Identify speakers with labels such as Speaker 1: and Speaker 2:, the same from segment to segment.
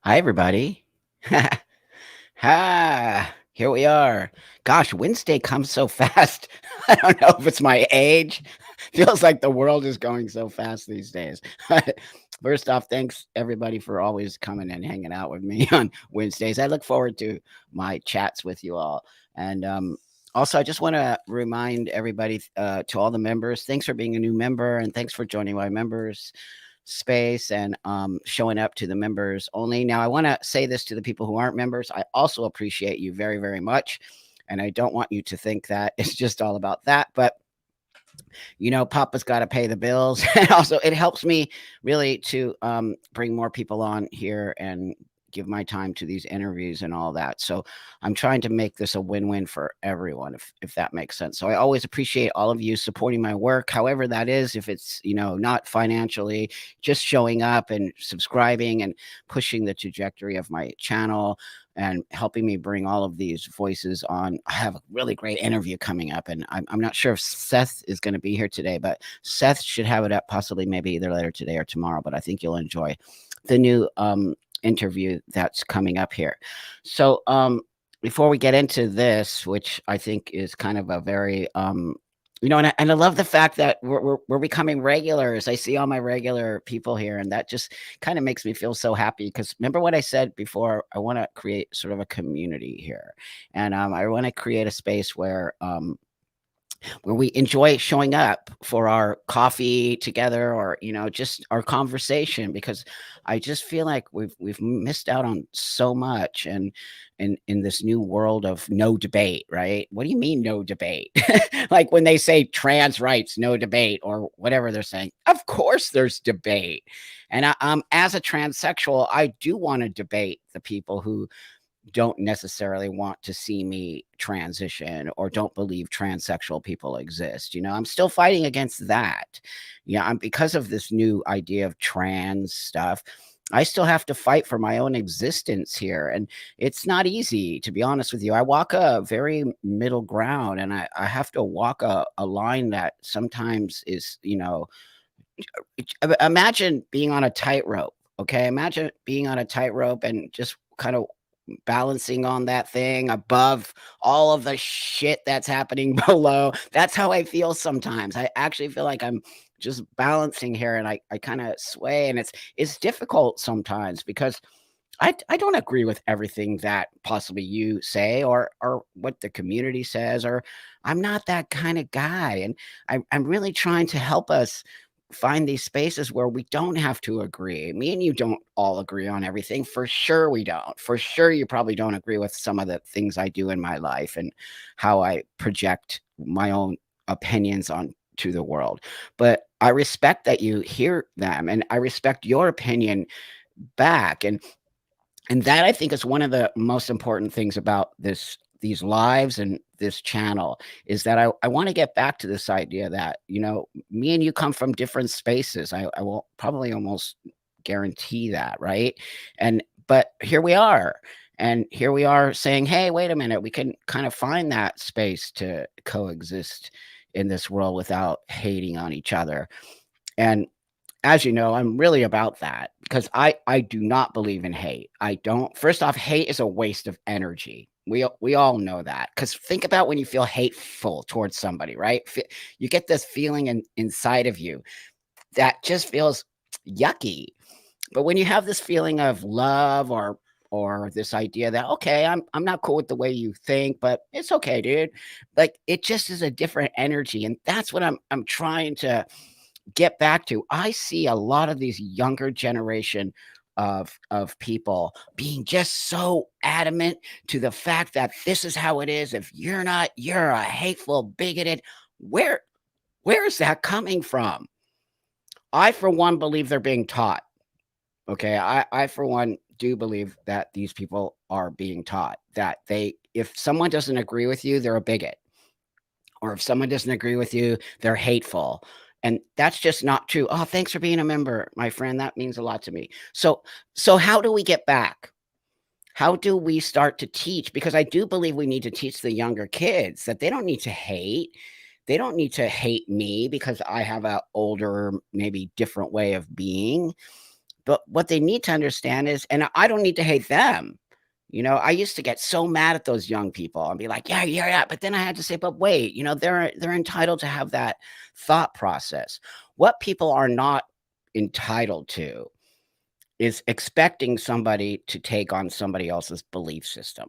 Speaker 1: Hi, everybody. Here we are. Gosh, Wednesday comes so fast. I don't know if it's my age. Feels like the world is going so fast these days. First off, thanks everybody for always coming and hanging out with me on Wednesdays. I look forward to my chats with you all. And also, I just want to remind everybody, to all the members, thanks for being a new member and thanks for joining my members space and showing up to the members only. Now, I want to say this to the people who aren't members. I also appreciate you very, very much. And I don't want you to think that it's just all about that. But Papa's got to pay the bills. And also, it helps me really to bring more people on here and give my time to these interviews and all that. So I'm trying to make this a win-win for everyone, if that makes sense. So I always appreciate all of you supporting my work, however that is, if it's, not financially, just showing up and subscribing and pushing the trajectory of my channel and helping me bring all of these voices on. I have a really great interview coming up, and I'm not sure if Seth is going to be here today, but Seth should have it up possibly maybe either later today or tomorrow. But I think you'll enjoy the new interview that's coming up here. So, before we get into this, which I think is kind of a very and I love the fact that we're becoming regulars. I see all my regular people here, and that just kind of makes me feel so happy. Because remember what I said before? I want to create sort of a community here, and I want to create a space where we enjoy showing up for our coffee together, or just our conversation, because I just feel like we've missed out on so much, and in this new world of no debate. Right? What do you mean no debate? Like when they say trans rights, no debate, or whatever they're saying, of course there's debate. And as a transsexual, I do want to debate the people who don't necessarily want to see me transition or don't believe transsexual people exist. I'm still fighting against that. Yeah, I'm because of this new idea of trans stuff. I still have to fight for my own existence here. And it's not easy, to be honest with you. I walk a very middle ground, and I have to walk a line that sometimes is, imagine being on a tightrope. Okay. Imagine being on a tightrope and just kind of balancing on that thing above all of the shit that's happening below. That's how I feel sometimes. I actually feel like I'm just balancing here, and I kind of sway, and it's difficult sometimes because I don't agree with everything that possibly you say, or what the community says, or I'm not that kind of guy. And I'm really trying to help us find these spaces where we don't have to agree. Me and you don't all agree on everything. For sure we don't. For sure you probably don't agree with some of the things I do in my life and how I project my own opinions on to the world. But I respect that you hear them, and I respect your opinion back. And that, I think, is one of the most important things about these lives and this channel, is that I want to get back to this idea that, me and you come from different spaces. I will probably almost guarantee that, right? And but here we are. And here we are saying, hey, wait a minute, we can kind of find that space to coexist in this world without hating on each other. And as you know, I'm really about that because I do not believe in hate. I don't. First off, hate is a waste of energy. We all know that, because think about when you feel hateful towards somebody, right? You get this feeling inside of you that just feels yucky. But when you have this feeling of love, or this idea that, okay, I'm not cool with the way you think, but it's okay, dude. Like, it just is a different energy, and that's what I'm trying to get back to. I see a lot of these younger generation of people being just so adamant to the fact that this is how it is. If you're not, you're a hateful, bigoted. Where where is that coming from? I, for one, believe they're being taught. Okay. I for one do believe that these people are being taught that if someone doesn't agree with you, they're a bigot, or if someone doesn't agree with you, they're hateful. And that's just not true. Oh, thanks for being a member, my friend. That means a lot to me. So how do we get back? How do we start to teach? Because I do believe we need to teach the younger kids that they don't need to hate. They don't need to hate me because I have a older, maybe different way of being. But what they need to understand is, and I don't need to hate them. I used to get so mad at those young people and be like, "Yeah, yeah, yeah." But then I had to say, "But wait, they're entitled to have that thought process." What people are not entitled to is expecting somebody to take on somebody else's belief system.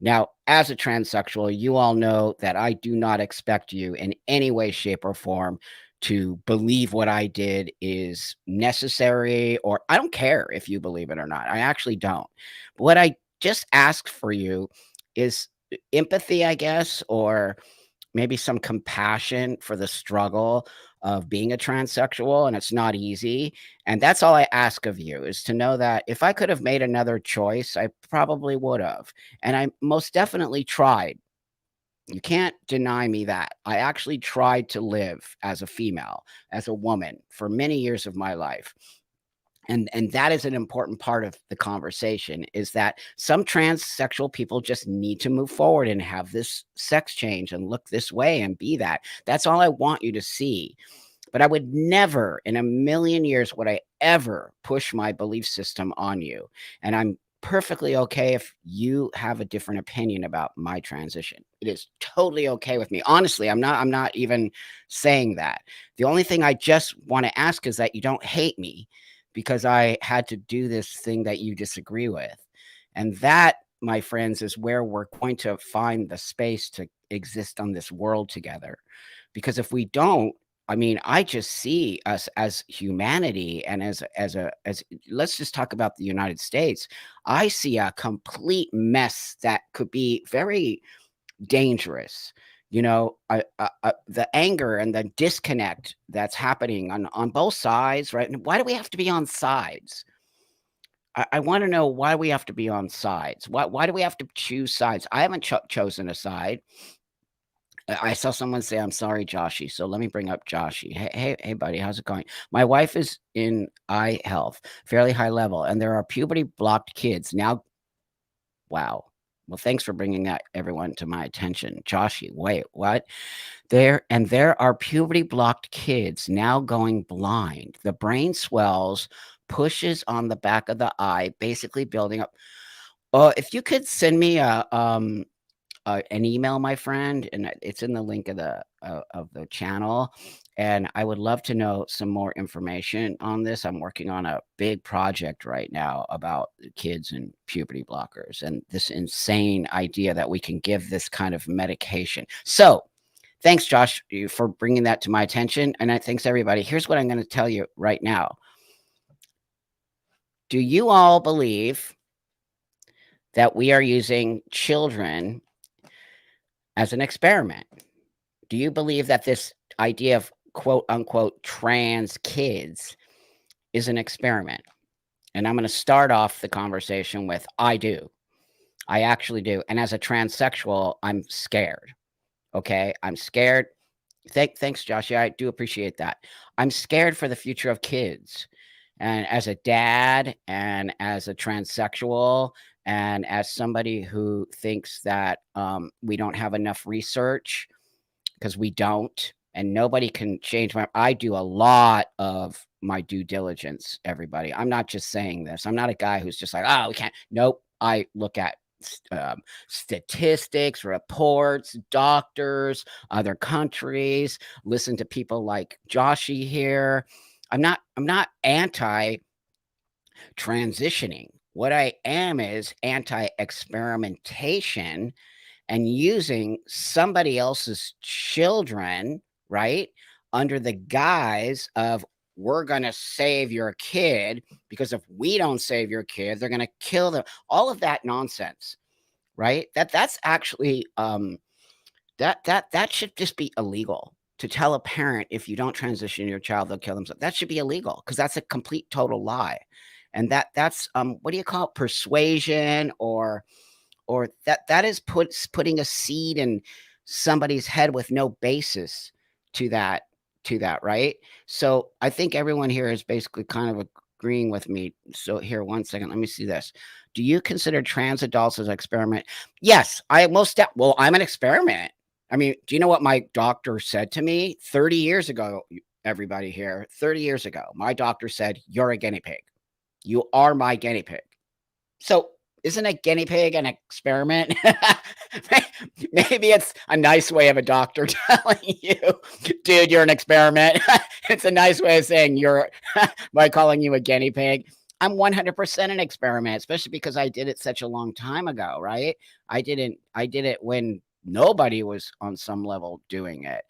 Speaker 1: Now, as a transsexual, you all know that I do not expect you in any way, shape, or form to believe what I did is necessary, or I don't care if you believe it or not. I actually don't. But what I just ask for you is empathy, I guess, or maybe some compassion for the struggle of being a transsexual, and it's not easy. And that's all I ask of you, is to know that if I could have made another choice, I probably would have. And I most definitely tried. You can't deny me that. I actually tried to live as a female, as a woman for many years of my life. And that is an important part of the conversation, is that some transsexual people just need to move forward and have this sex change and look this way and be that. That's all I want you to see. But I would never in a million years would I ever push my belief system on you. And I'm perfectly okay if you have a different opinion about my transition. It is totally okay with me. Honestly, I'm not even saying that. The only thing I just want to ask is that you don't hate me because I had to do this thing that you disagree with. And that, my friends, is where we're going to find the space to exist on this world together. Because if we don't, I mean, I just see us as humanity and as let's just talk about the United States. I see a complete mess that could be very dangerous. The anger and the disconnect that's happening on both sides, right? And why do we have to be on sides? I want to know why we have to be on sides. Why do we have to choose sides? I haven't chosen a side. I saw someone say, "I'm sorry, Joshy." So let me bring up Joshy. Hey, hey, hey, buddy, how's it going? My wife is in eye health, fairly high level, and there are puberty blocked kids now. Wow. Well, thanks for bringing that everyone to my attention. Joshy, wait, what? There are puberty blocked kids now going blind. The brain swells, pushes on the back of the eye, basically building up. Oh, if you could send me an email, my friend, and it's in the link of the channel. And I would love to know some more information on this. I'm working on a big project right now about kids and puberty blockers and this insane idea that we can give this kind of medication. So, thanks, Josh, for bringing that to my attention. And thanks, everybody. Here's what I'm going to tell you right now. Do you all believe that we are using children as an experiment? Do you believe that this idea of quote unquote trans kids is an experiment? And I'm going to start off the conversation with I do. I actually do. And as a transsexual, I'm scared. Okay. I'm scared. Thanks, Josh. Yeah, I do appreciate that. I'm scared for the future of kids. And as a dad and as a transsexual and as somebody who thinks that we don't have enough research, because we don't, and nobody can change my I do a lot of my due diligence, everybody. I'm not just saying this. I'm not a guy who's just like, "Oh, we can't." Nope. I look at statistics, reports, doctors, other countries, listen to people like Joshy here. I'm not anti transitioning. What I am is anti experimentation and using somebody else's children, right? Under the guise of, we're going to save your kid, because if we don't save your kid, they're going to kill them. All of that nonsense, right? That's actually that should just be illegal. To tell a parent, if you don't transition your child, they'll kill themselves. That should be illegal because that's a complete total lie. And that's what do you call it? Persuasion, or that is putting a seed in somebody's head with no basis to that, right? So I think everyone here is basically kind of agreeing with me. So here, one second, let me see this. Do you consider trans adults as an experiment? Yes, well, I'm an experiment. I mean, do you know what my doctor said to me 30 years ago? Everybody here, 30 years ago, my doctor said, "You're a guinea pig." You are my guinea pig. So, isn't a guinea pig an experiment? Maybe it's a nice way of a doctor telling you, "Dude, you're an experiment." It's a nice way of saying you're by calling you a guinea pig. I'm 100% an experiment, especially because I did it such a long time ago, right? I did it when nobody was on some level doing it.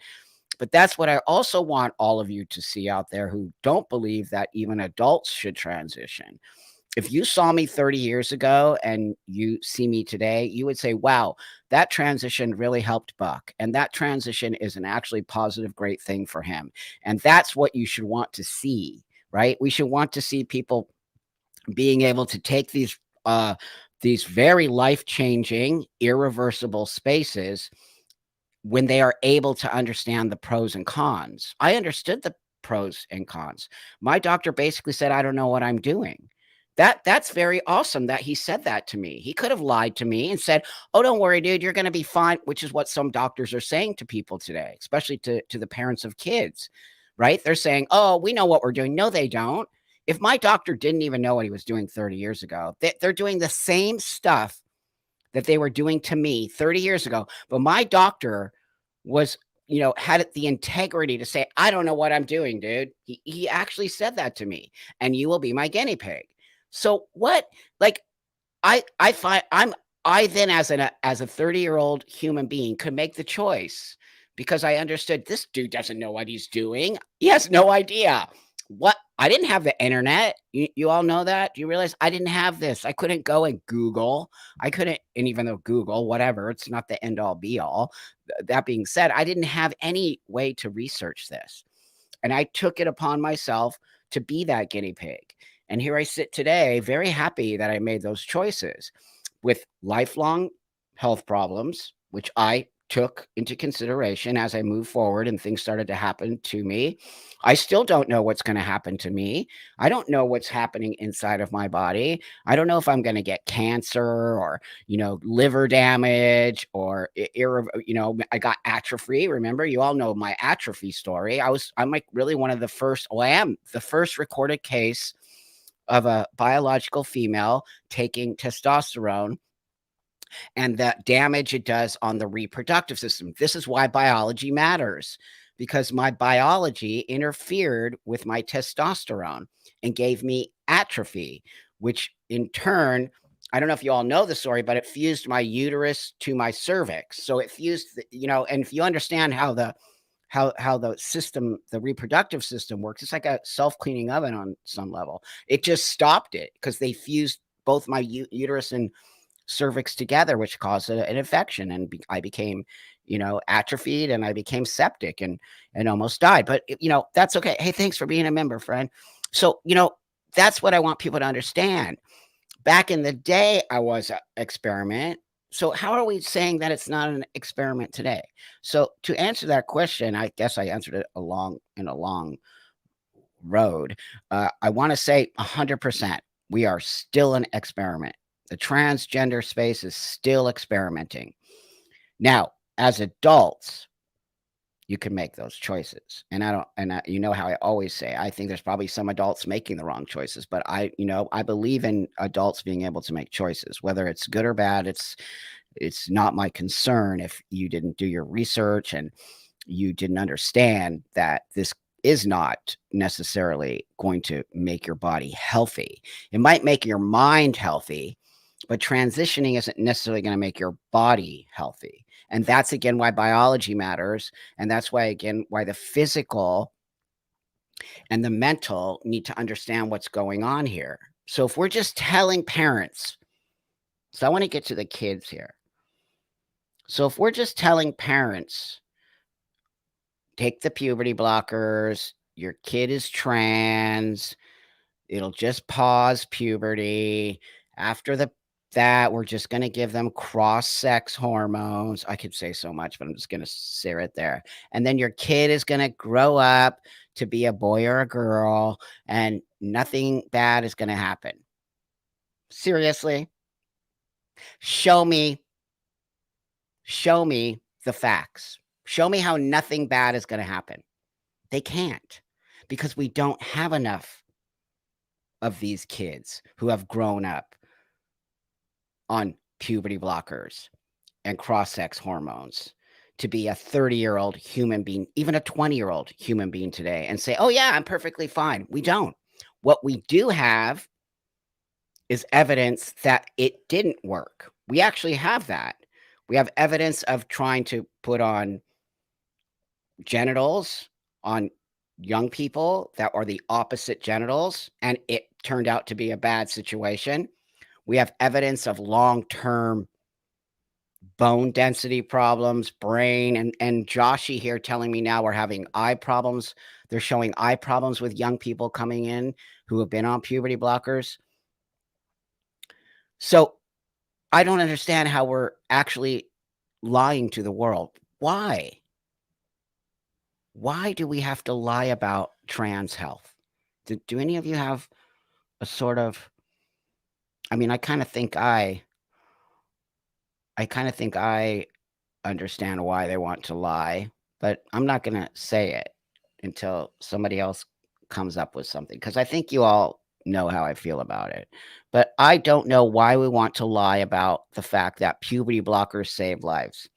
Speaker 1: But that's what I also want all of you to see out there who don't believe that even adults should transition. If you saw me 30 years ago and you see me today, you would say, wow, that transition really helped Buck. And that transition is an actually positive, great thing for him. And that's what you should want to see, right? We should want to see people being able to take these very life-changing, irreversible spaces when they are able to understand the pros and cons. I understood the pros and cons. My doctor basically said, "I don't know what I'm doing." That's very awesome that he said that to me. He could have lied to me and said, "Oh, don't worry, dude, you're gonna be fine," which is what some doctors are saying to people today, especially to the parents of kids, right? They're saying, "Oh, we know what we're doing." No, they don't. If my doctor didn't even know what he was doing 30 years ago, they're doing the same stuff that they were doing to me 30 years ago. But my doctor was, had the integrity to say, I don't know what I'm doing, dude. He actually said that to me, and you will be my guinea pig. So what, like, I find I then as a 30-year-old human being could make the choice because I understood this dude doesn't know what he's doing. He has no idea. What I didn't have the internet. You all know that? Do you realize I didn't have this? I couldn't go and Google. I couldn't, and even though Google, whatever, it's not the end all be all. That being said, I didn't have any way to research this. And I took it upon myself to be that guinea pig. And here I sit today, very happy that I made those choices with lifelong health problems, which I took into consideration as I moved forward and things started to happen to me. I still don't know what's going to happen to me. I don't know what's happening inside of my body. I don't know if I'm going to get cancer or, liver damage or, I got atrophy. Remember, you all know my atrophy story. I'm like really one of the first, well, I am the first recorded case of a biological female taking testosterone and the damage it does on the reproductive system. This is why biology matters because my biology interfered with my testosterone and gave me atrophy, which in turn, I don't know if you all know the story, but it fused my uterus to my cervix. So it fused, and if you understand how the system, the reproductive system works, it's like a self-cleaning oven on some level. It just stopped it because they fused both my uterus and cervix together, which caused an infection, and I became, atrophied, and I became septic and almost died. But that's okay. Hey, thanks for being a member, friend. So that's what I want people to understand. Back in the day, I was an experiment. So how are we saying that it's not an experiment today? So to answer that question, I guess I answered it in a long road. I want to say 100%. We are still an experiment. The transgender space is still experimenting. Now, as adults, you can make those choices. And I don't, and I, you know how I always say, I think there's probably some adults making the wrong choices, but I believe in adults being able to make choices, whether it's good or bad. It's not my concern if you didn't do your research and you didn't understand that this is not necessarily going to make your body healthy. It might make your mind healthy, but transitioning isn't necessarily going to make your body healthy. And that's again why biology matters. And that's why, again, why the physical and the mental need to understand what's going on here. So if we're just telling parents, so I want to get to the kids here. So if we're just telling parents, take the puberty blockers, your kid is trans, it'll just pause puberty. After that, we're just gonna give them cross-sex hormones. I could say so much, but I'm just gonna say right there. And then your kid is gonna grow up to be a boy or a girl, and nothing bad is gonna happen. Seriously? Show me show me the facts. Show me how nothing bad is gonna happen. They can't because we don't have enough of these kids who have grown up on puberty blockers and cross-sex hormones to be a 30-year-old human being, even a 20-year-old human being today and say, "Oh, yeah, I'm perfectly fine." We don't. What we do have is evidence that it didn't work. We actually have that. We have evidence of trying to put on genitals on young people that are the opposite genitals, and it turned out to be a bad situation. We have evidence of long-term bone density problems, brain, and Joshy here telling me now we're having eye problems. They're showing eye problems with young people coming in who have been on puberty blockers. So, I don't understand how we're actually lying to the world. Why? Why do we have to lie about trans health? Do any of you have a sort of I mean, I kinda think I understand why they want to lie, but I'm not gonna say it until somebody else comes up with something, because I think you all know how I feel about it. But I don't know why we want to lie about the fact that puberty blockers save lives,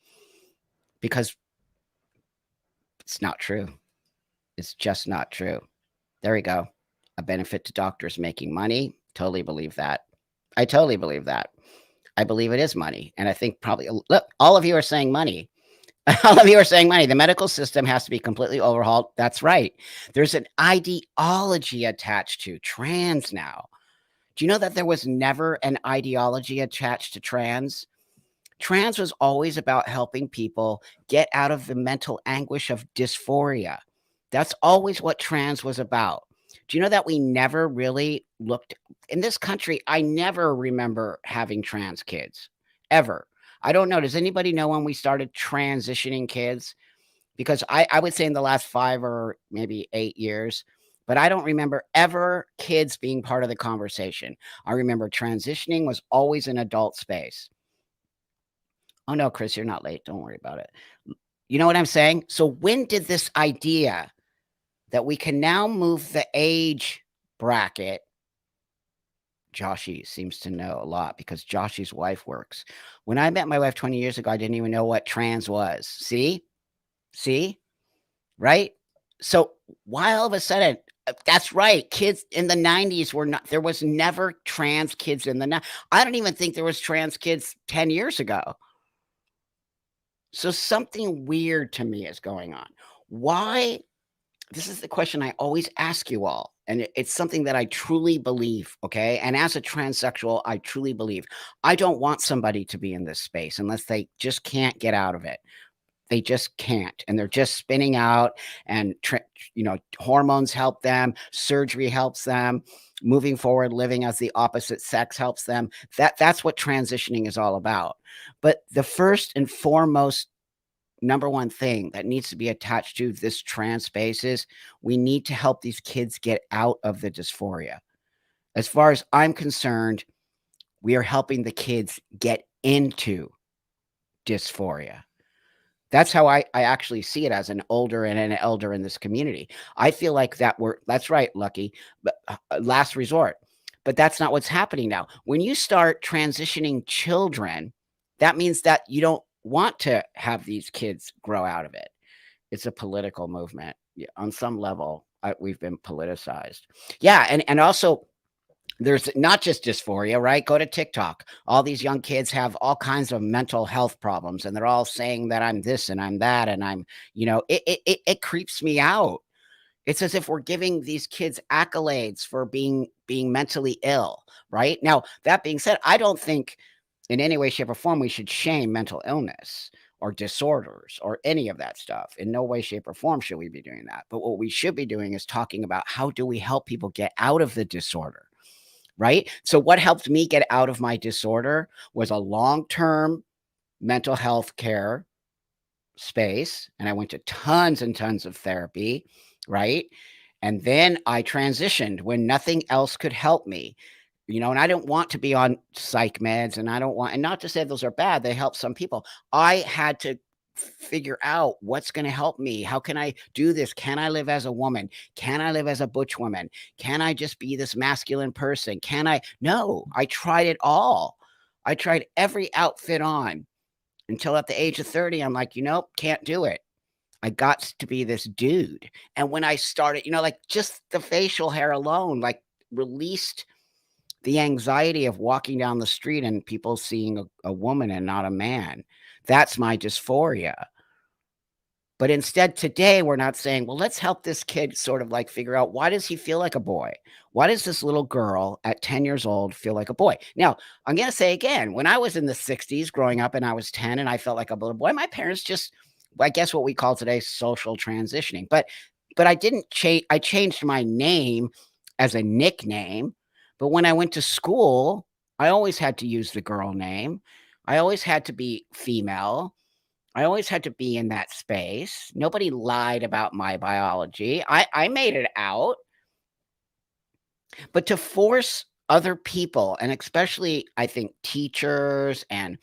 Speaker 1: because it's not true. It's just not true. There we go. A benefit to doctors making money. Totally believe that. I totally believe that. I believe it is money. And I think probably, look, all of you are saying money. All of you are saying money. The medical system has to be completely overhauled. That's right. There's an ideology attached to trans now. Do you know that there was never an ideology attached to trans? Trans was always about helping people get out of the mental anguish of dysphoria. That's always what trans was about. Do you know that we never really looked in this country? I never remember having trans kids ever. I don't know. Does anybody know when we started transitioning kids? Because I would say in the last 5 or maybe 8 years, but I don't remember ever kids being part of the conversation. I remember transitioning was always an adult space. Oh, no, Chris, you're not late. Don't worry about it. You know what I'm saying? So when did this idea that we can now move the age bracket Joshy seems to know a lot because Joshy's wife works. When I met my wife 20 years ago, I didn't even know what trans was. See? See? Right? So why all of a sudden that's right. Kids in the 90s were not there was never trans kids in the I don't even think there was trans kids 10 years ago. So something weird to me is going on. Why this is the question I always ask you all, and it's something that I truly believe, okay? And as a transsexual, I truly believe. I don't want somebody to be in this space unless they just can't get out of it. They just can't, and they're just spinning out, and hormones help them, surgery helps them, moving forward, living as the opposite sex helps them. That's what transitioning is all about. But the first and foremost number one thing that needs to be attached to this trans space is we need to help these kids get out of the dysphoria. As far as I'm concerned, we are helping the kids get into dysphoria. That's how I actually see it as an older and an elder in this community. I feel like that's right, Lucky, but last resort. But that's not what's happening now. When you start transitioning children, that means that you don't want to have these kids grow out of it. It's a political movement. Yeah, on some level, we've been politicized. Yeah, and also there's not just dysphoria, right? Go to TikTok. All these young kids have all kinds of mental health problems, and they're all saying that I'm this and I'm that, and it creeps me out. It's as if we're giving these kids accolades for being mentally ill, right? Now, that being said, I don't think in any way, shape, or form we should shame mental illness or disorders or any of that stuff. In no way, shape, or form should we be doing that. But what we should be doing is talking about how do we help people get out of the disorder, right? So what helped me get out of my disorder was a long-term mental health care space, and I went to tons and tons of therapy, right? And then I transitioned when nothing else could help me. And I don't want to be on psych meds, and I don't want and not to say those are bad, they help some people. I had to figure out what's going to help me. How can I do this? Can I live as a woman? Can I live as a butch woman? Can I just be this masculine person? Can I? No, I tried it all. I tried every outfit on until at the age of 30, I'm like, can't do it. I got to be this dude. And when I started, like just the facial hair alone, like released the anxiety of walking down the street and people seeing a woman and not a man. That's my dysphoria. But instead, today, we're not saying, well, let's help this kid sort of like figure out why does he feel like a boy? Why does this little girl at 10 years old feel like a boy? Now, I'm going to say again, when I was in the 60s growing up and I was 10 and I felt like a little boy, my parents just, I guess what we call today social transitioning. But I didn't change, I changed my name as a nickname. But when I went to school, I always had to use the girl name. I always had to be female. I always had to be in that space. Nobody lied about my biology. I made it out, but to force other people, and especially I think teachers and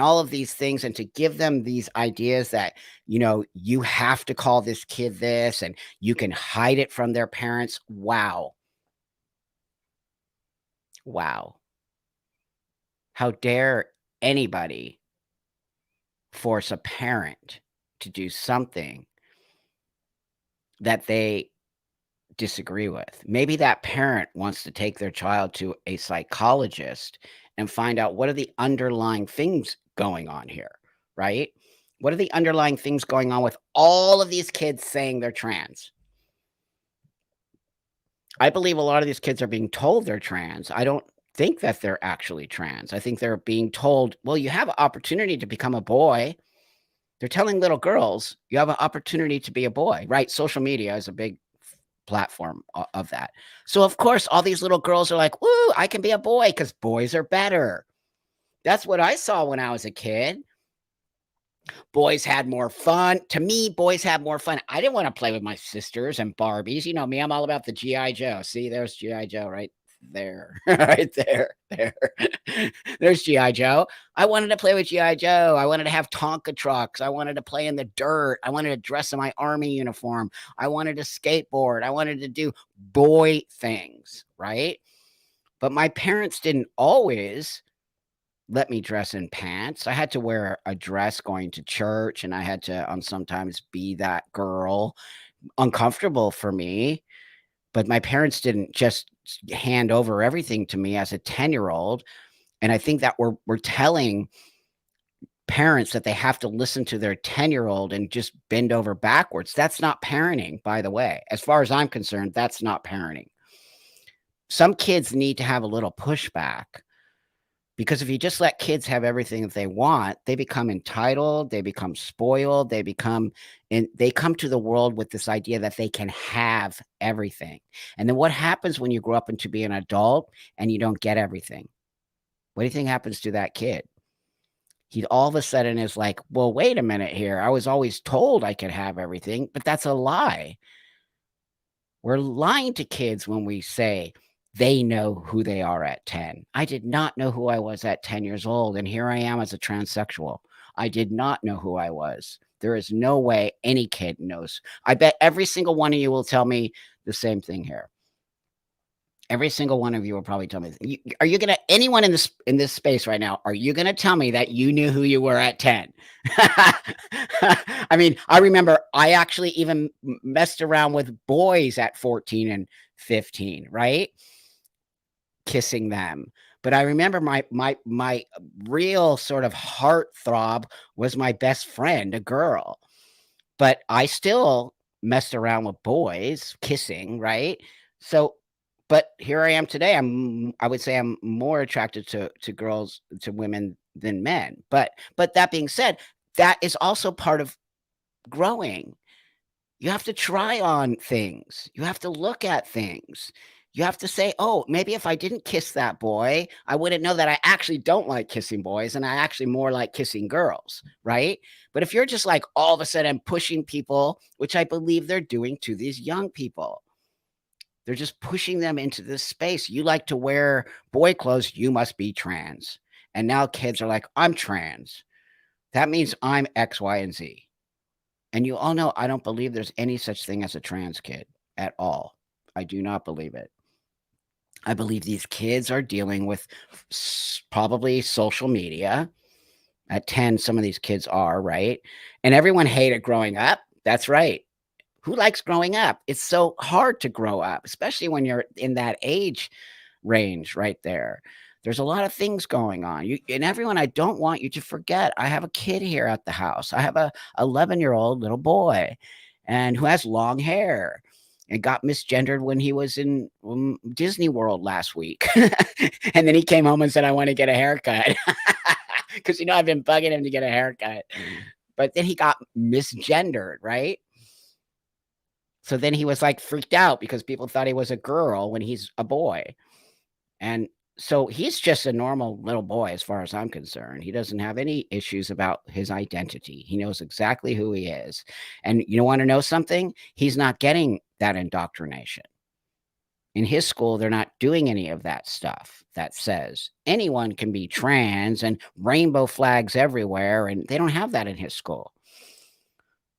Speaker 1: all of these things, and to give them these ideas that, you have to call this kid this and you can hide it from their parents. Wow. Wow. How dare anybody force a parent to do something that they disagree with. Maybe that parent wants to take their child to a psychologist and find out what are the underlying things going on here, right? What are the underlying things going on with all of these kids saying they're trans? I believe a lot of these kids are being told they're trans. I don't think that they're actually trans. I think they're being told, well, you have an opportunity to become a boy. They're telling little girls, you have an opportunity to be a boy, right? Social media is a big platform of that. So of course, all these little girls are like, "Woo, I can be a boy because boys are better." That's what I saw when I was a kid. Boys had more fun. To me, boys had more fun. I didn't want to play with my sisters and Barbies. You know me, I'm all about the GI Joe. See, there's GI Joe right there, right there, there. There's GI Joe. I wanted to play with GI Joe. I wanted to have Tonka trucks. I wanted to play in the dirt. I wanted to dress in my army uniform. I wanted to skateboard. I wanted to do boy things, right? But my parents didn't always let me dress in pants. I had to wear a dress going to church, and I had to, sometimes be that girl. Uncomfortable for me, but my parents didn't just hand over everything to me as a 10-year-old, and I think that we're telling parents that they have to listen to their 10-year-old and just bend over backwards. That's not parenting, by the way. As far as I'm concerned, that's not parenting. Some kids need to have a little pushback. Because if you just let kids have everything that they want, they become entitled, they become spoiled, and they come to the world with this idea that they can have everything. And then what happens when you grow up into be an adult and you don't get everything? What do you think happens to that kid? He all of a sudden is like, well, wait a minute here. I was always told I could have everything, but that's a lie. We're lying to kids when we say they know who they are at 10. I did not know who I was at 10 years old, and here I am as a transsexual. I did not know who I was. There is no way any kid knows. I bet every single one of you will tell me the same thing here. Every single one of you will probably tell me. Are you gonna anyone in this space right now? Are you gonna tell me that you knew who you were at 10? I mean, I remember I actually even messed around with boys at 14 and 15, right? Kissing them. But I remember my real sort of heart throb was my best friend, a girl. But I still messed around with boys, kissing, right? So, but here I am today. I would say I'm more attracted to girls, to women than men. But that being said, that is also part of growing. You have to try on things. You have to look at things. You have to say, "Oh, maybe if I didn't kiss that boy, I wouldn't know that I actually don't like kissing boys and I actually more like kissing girls," right? But if you're just like all of a sudden pushing people, which I believe they're doing to these young people, they're just pushing them into this space. You like to wear boy clothes, you must be trans. And now kids are like, "I'm trans." That means I'm X, Y, and Z. And you all know I don't believe there's any such thing as a trans kid at all. I do not believe it. I believe these kids are dealing with probably social media. At 10, some of these kids are, right? And everyone hated growing up. That's right. Who likes growing up? It's so hard to grow up, especially when you're in that age range right there. There's a lot of things going on. You and everyone, I don't want you to forget, I have a kid here at the house. I have a 11-year-old little boy and who has long hair and got misgendered when he was in Disney World last week. And then he came home and said, I want to get a haircut. Because I've been bugging him to get a haircut. But then he got misgendered, right? So then he was like freaked out because people thought he was a girl when he's a boy. And so he's just a normal little boy as far as I'm concerned. He doesn't have any issues about his identity. He knows exactly who he is. And you want to know something? He's not getting that indoctrination. In his school, they're not doing any of that stuff that says anyone can be trans and rainbow flags everywhere. And they don't have that in his school.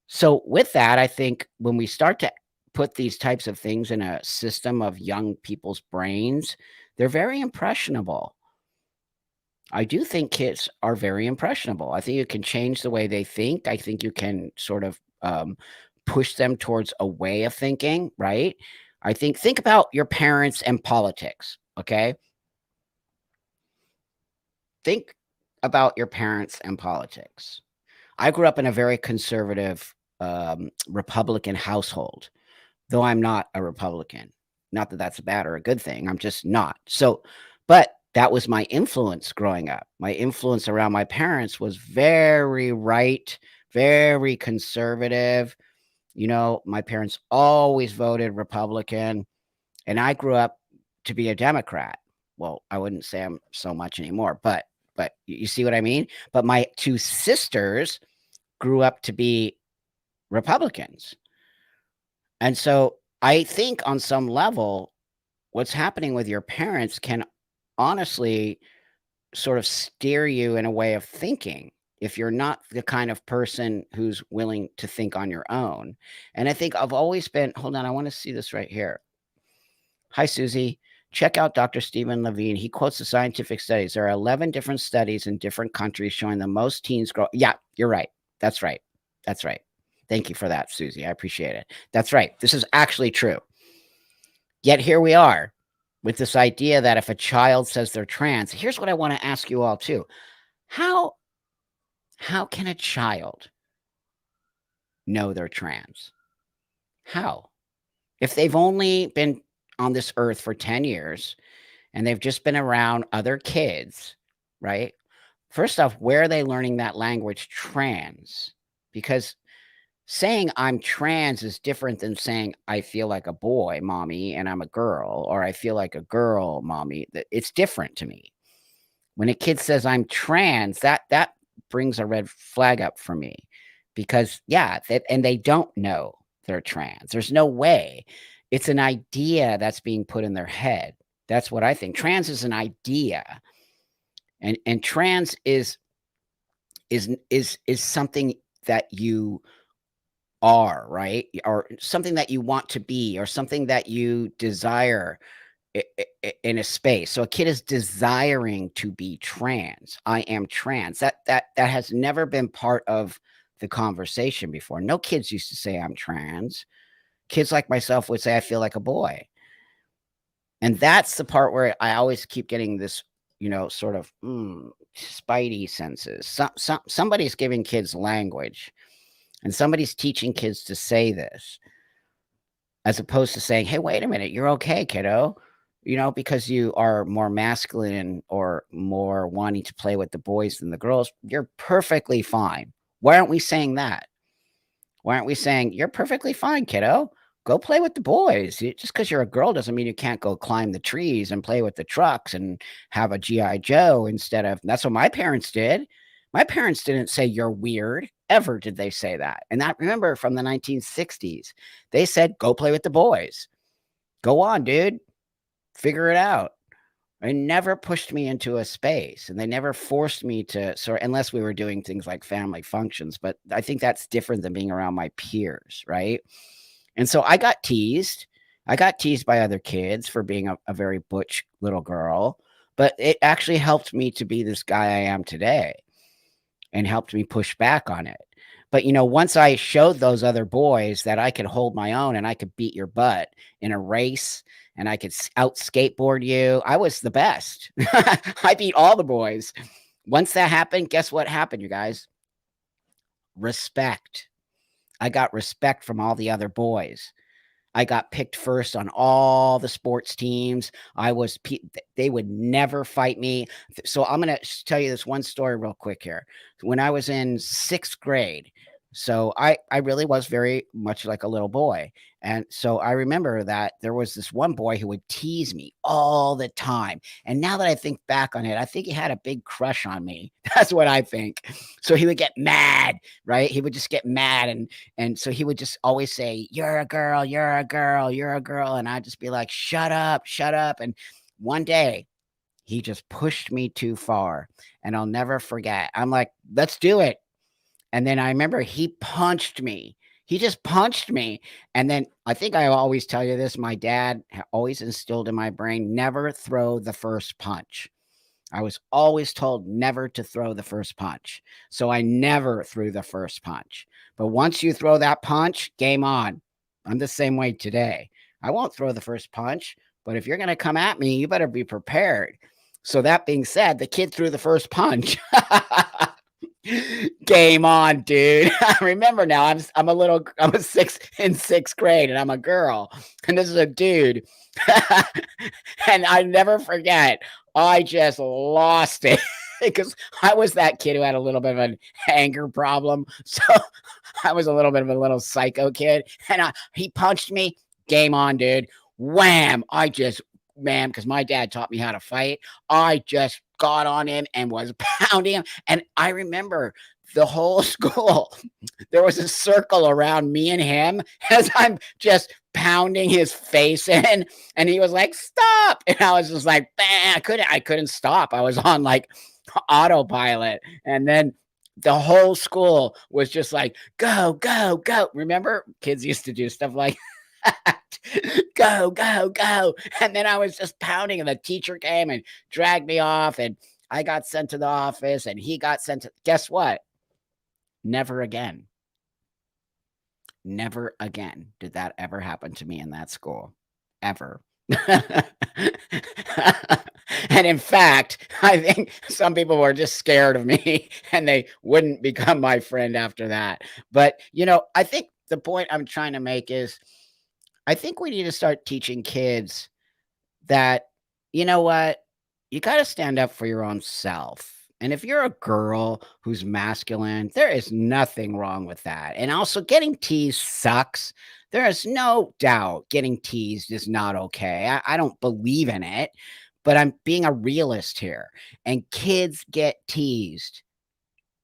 Speaker 1: So, with that, I think when we start to put these types of things in a system of young people's brains, they're very impressionable. I do think kids are very impressionable. I think you can change the way they think. I think you can sort of push them towards a way of thinking, right? Think about your parents and politics, okay? Think about your parents and politics. I grew up in a very conservative Republican household. Though I'm not a Republican. Not that that's a bad or a good thing, I'm just not. So but that was my influence growing up. My influence around my parents was very right, very conservative. My parents always voted Republican, and I grew up to be a Democrat. Well, I wouldn't say I'm so much anymore, but you see what I mean? But my 2 sisters grew up to be Republicans. And so I think on some level, what's happening with your parents can honestly sort of steer you in a way of thinking if you're not the kind of person who's willing to think on your own. And I think I've always been, hold on, I want to see this right here. Hi, Susie. Check out Dr. Stephen Levine. He quotes the scientific studies. There are 11 different studies in different countries showing that most teens grow. Yeah, you're right. That's right. That's right. Thank you for that, Susie. I appreciate it. That's right. This is actually true. Yet here we are with this idea that if a child says they're trans, here's what I want to ask you all too. How how can a child know they're trans? How? If they've only been on this earth for 10 years and they've just been around other kids, right? First off, where are they learning that language trans? Because saying I'm trans is different than saying I feel like a boy, mommy, and I'm a girl, or I feel like a girl, mommy. It's different to me. When a kid says I'm trans, that brings a red flag up for me because yeah, and they don't know they're trans. There's no way. It's an idea that's being put in their head. That's what I think. Trans is an idea. And trans is something that you are, right? Or something that you want to be or something that you desire in a space. So a kid is desiring to be trans. I am trans. That has never been part of the conversation before. No kids used to say I'm trans. Kids like myself would say I feel like a boy. And that's the part where I always keep getting this, sort of spidey senses. Somebody's giving kids language and somebody's teaching kids to say this as opposed to saying, "Hey, wait a minute, you're okay, kiddo." Because you are more masculine or more wanting to play with the boys than the girls, you're perfectly fine. Why aren't we saying that? Why aren't we saying, "You're perfectly fine, kiddo. Go play with the boys. Just because you're a girl doesn't mean you can't go climb the trees and play with the trucks and have a GI Joe instead of." That's what my parents did. My parents didn't say you're weird. Ever did they say that? And that, remember, from the 1960s. They said, "Go play with the boys. Go on, dude. Figure it out." They never pushed me into a space, and they never forced me to sort unless we were doing things like family functions, but I think that's different than being around my peers, right? And so I got teased. I got teased by other kids for being a very butch little girl, but it actually helped me to be this guy I am today and helped me push back on it. But, once I showed those other boys that I could hold my own and I could beat your butt in a race and I could out skateboard you, I was the best. I beat all the boys. Once that happened, guess what happened, you guys? Respect. I got respect from all the other boys. I got picked first on all the sports teams. I was they would never fight me. So I'm gonna tell you this one story real quick here. When I was in 6th grade, so I really was very much like a little boy. And so I remember that there was this one boy who would tease me all the time. And now that I think back on it, I think he had a big crush on me. That's what I think. So he would get mad, right? He would just get mad and so he would just always say, "You're a girl, you're a girl, you're a girl." And I'd just be like, "Shut up, shut up." And one day he just pushed me too far. And I'll never forget. I'm like, "Let's do it." And then I remember he punched me. He just punched me. And then I think I always tell you this, my dad always instilled in my brain, never throw the first punch. I was always told never to throw the first punch. So I never threw the first punch. But once you throw that punch, game on. I'm the same way today. I won't throw the first punch, but if you're going to come at me, you better be prepared. So that being said, the kid threw the first punch. Game on, dude. I remember now. I'm a six in 6th grade, and I'm a girl, and this is a dude, and I never forget. I just lost it because I was that kid who had a little bit of an anger problem, so I was a little bit of a little psycho kid, and he punched me. Game on, dude. Wham! I just man, because my dad taught me how to fight. I just got on him and was pounding him. And I remember the whole school, there was a circle around me and him as I'm just pounding his face in. And he was like, "Stop." And I was just like, "Man, I couldn't stop. I was on like autopilot." And then the whole school was just like, "Go, go, go." Remember, kids used to do stuff like go, go, go. And then I was just pounding, and the teacher came and dragged me off, and I got sent to the office, and he got sent to, guess what? Never again. Never again did that ever happen to me in that school. Ever. And in fact, I think some people were just scared of me and they wouldn't become my friend after that. But, I think the point I'm trying to make is I think we need to start teaching kids that, you know what? You gotta stand up for your own self. And if you're a girl who's masculine, there is nothing wrong with that. And also, getting teased sucks. There is no doubt getting teased is not okay. I don't believe in it, but I'm being a realist here. And kids get teased.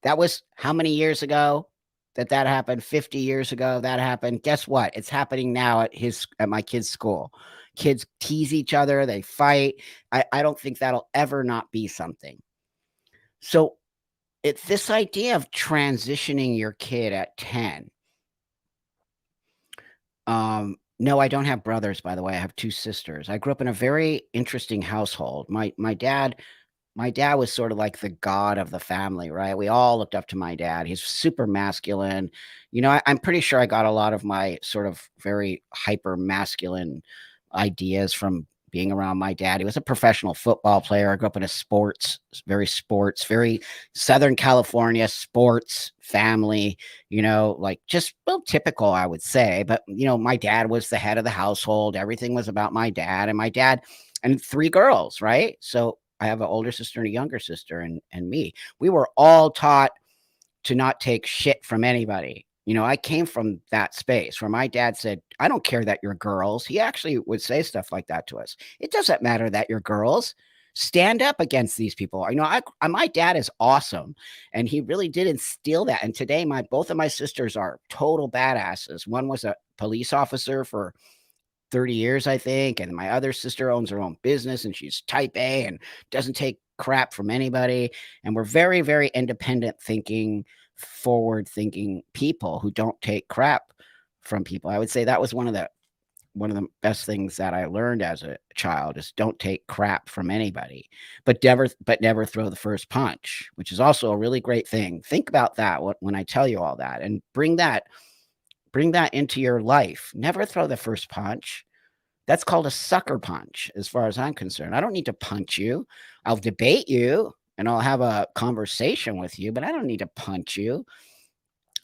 Speaker 1: That was how many years ago that happened? 50 years ago that happened. Guess what? It's happening now at my kid's school. Kids tease each other, they fight. I don't think that'll ever not be something. So, it's this idea of transitioning your kid at 10. No, I don't have brothers, by the way. I have 2 sisters. I grew up in a very interesting household. My dad was sort of like the god of the family, right? We all looked up to my dad. He's super masculine. I'm pretty sure I got a lot of my sort of very hyper masculine ideas from being around my dad. He was a professional football player. I grew up in a very Southern California sports family, like just, well, typical, I would say. But, my dad was the head of the household. Everything was about my dad, and my dad, and 3 girls, right? So I have an older sister and a younger sister, and me. We were all taught to not take shit from anybody. I came from that space where my dad said, "I don't care that you're girls." He actually would say stuff like that to us. "It doesn't matter that you're girls. Stand up against these people." My dad is awesome, and he really did instill that. And today, my both of my sisters are total badasses. One was a police officer for 30 years, I think, and my other sister owns her own business, and she's type A and doesn't take crap from anybody, and we're very, very independent thinking, forward thinking people who don't take crap from people. I would say that was one of the best things that I learned as a child is don't take crap from anybody, but never throw the first punch, which is also a really great thing. Think about that when I tell you all that, and bring that into your life. Never throw the first punch. That's called a sucker punch, as far as I'm concerned. I don't need to punch you. I'll debate you and I'll have a conversation with you, but I don't need to punch you.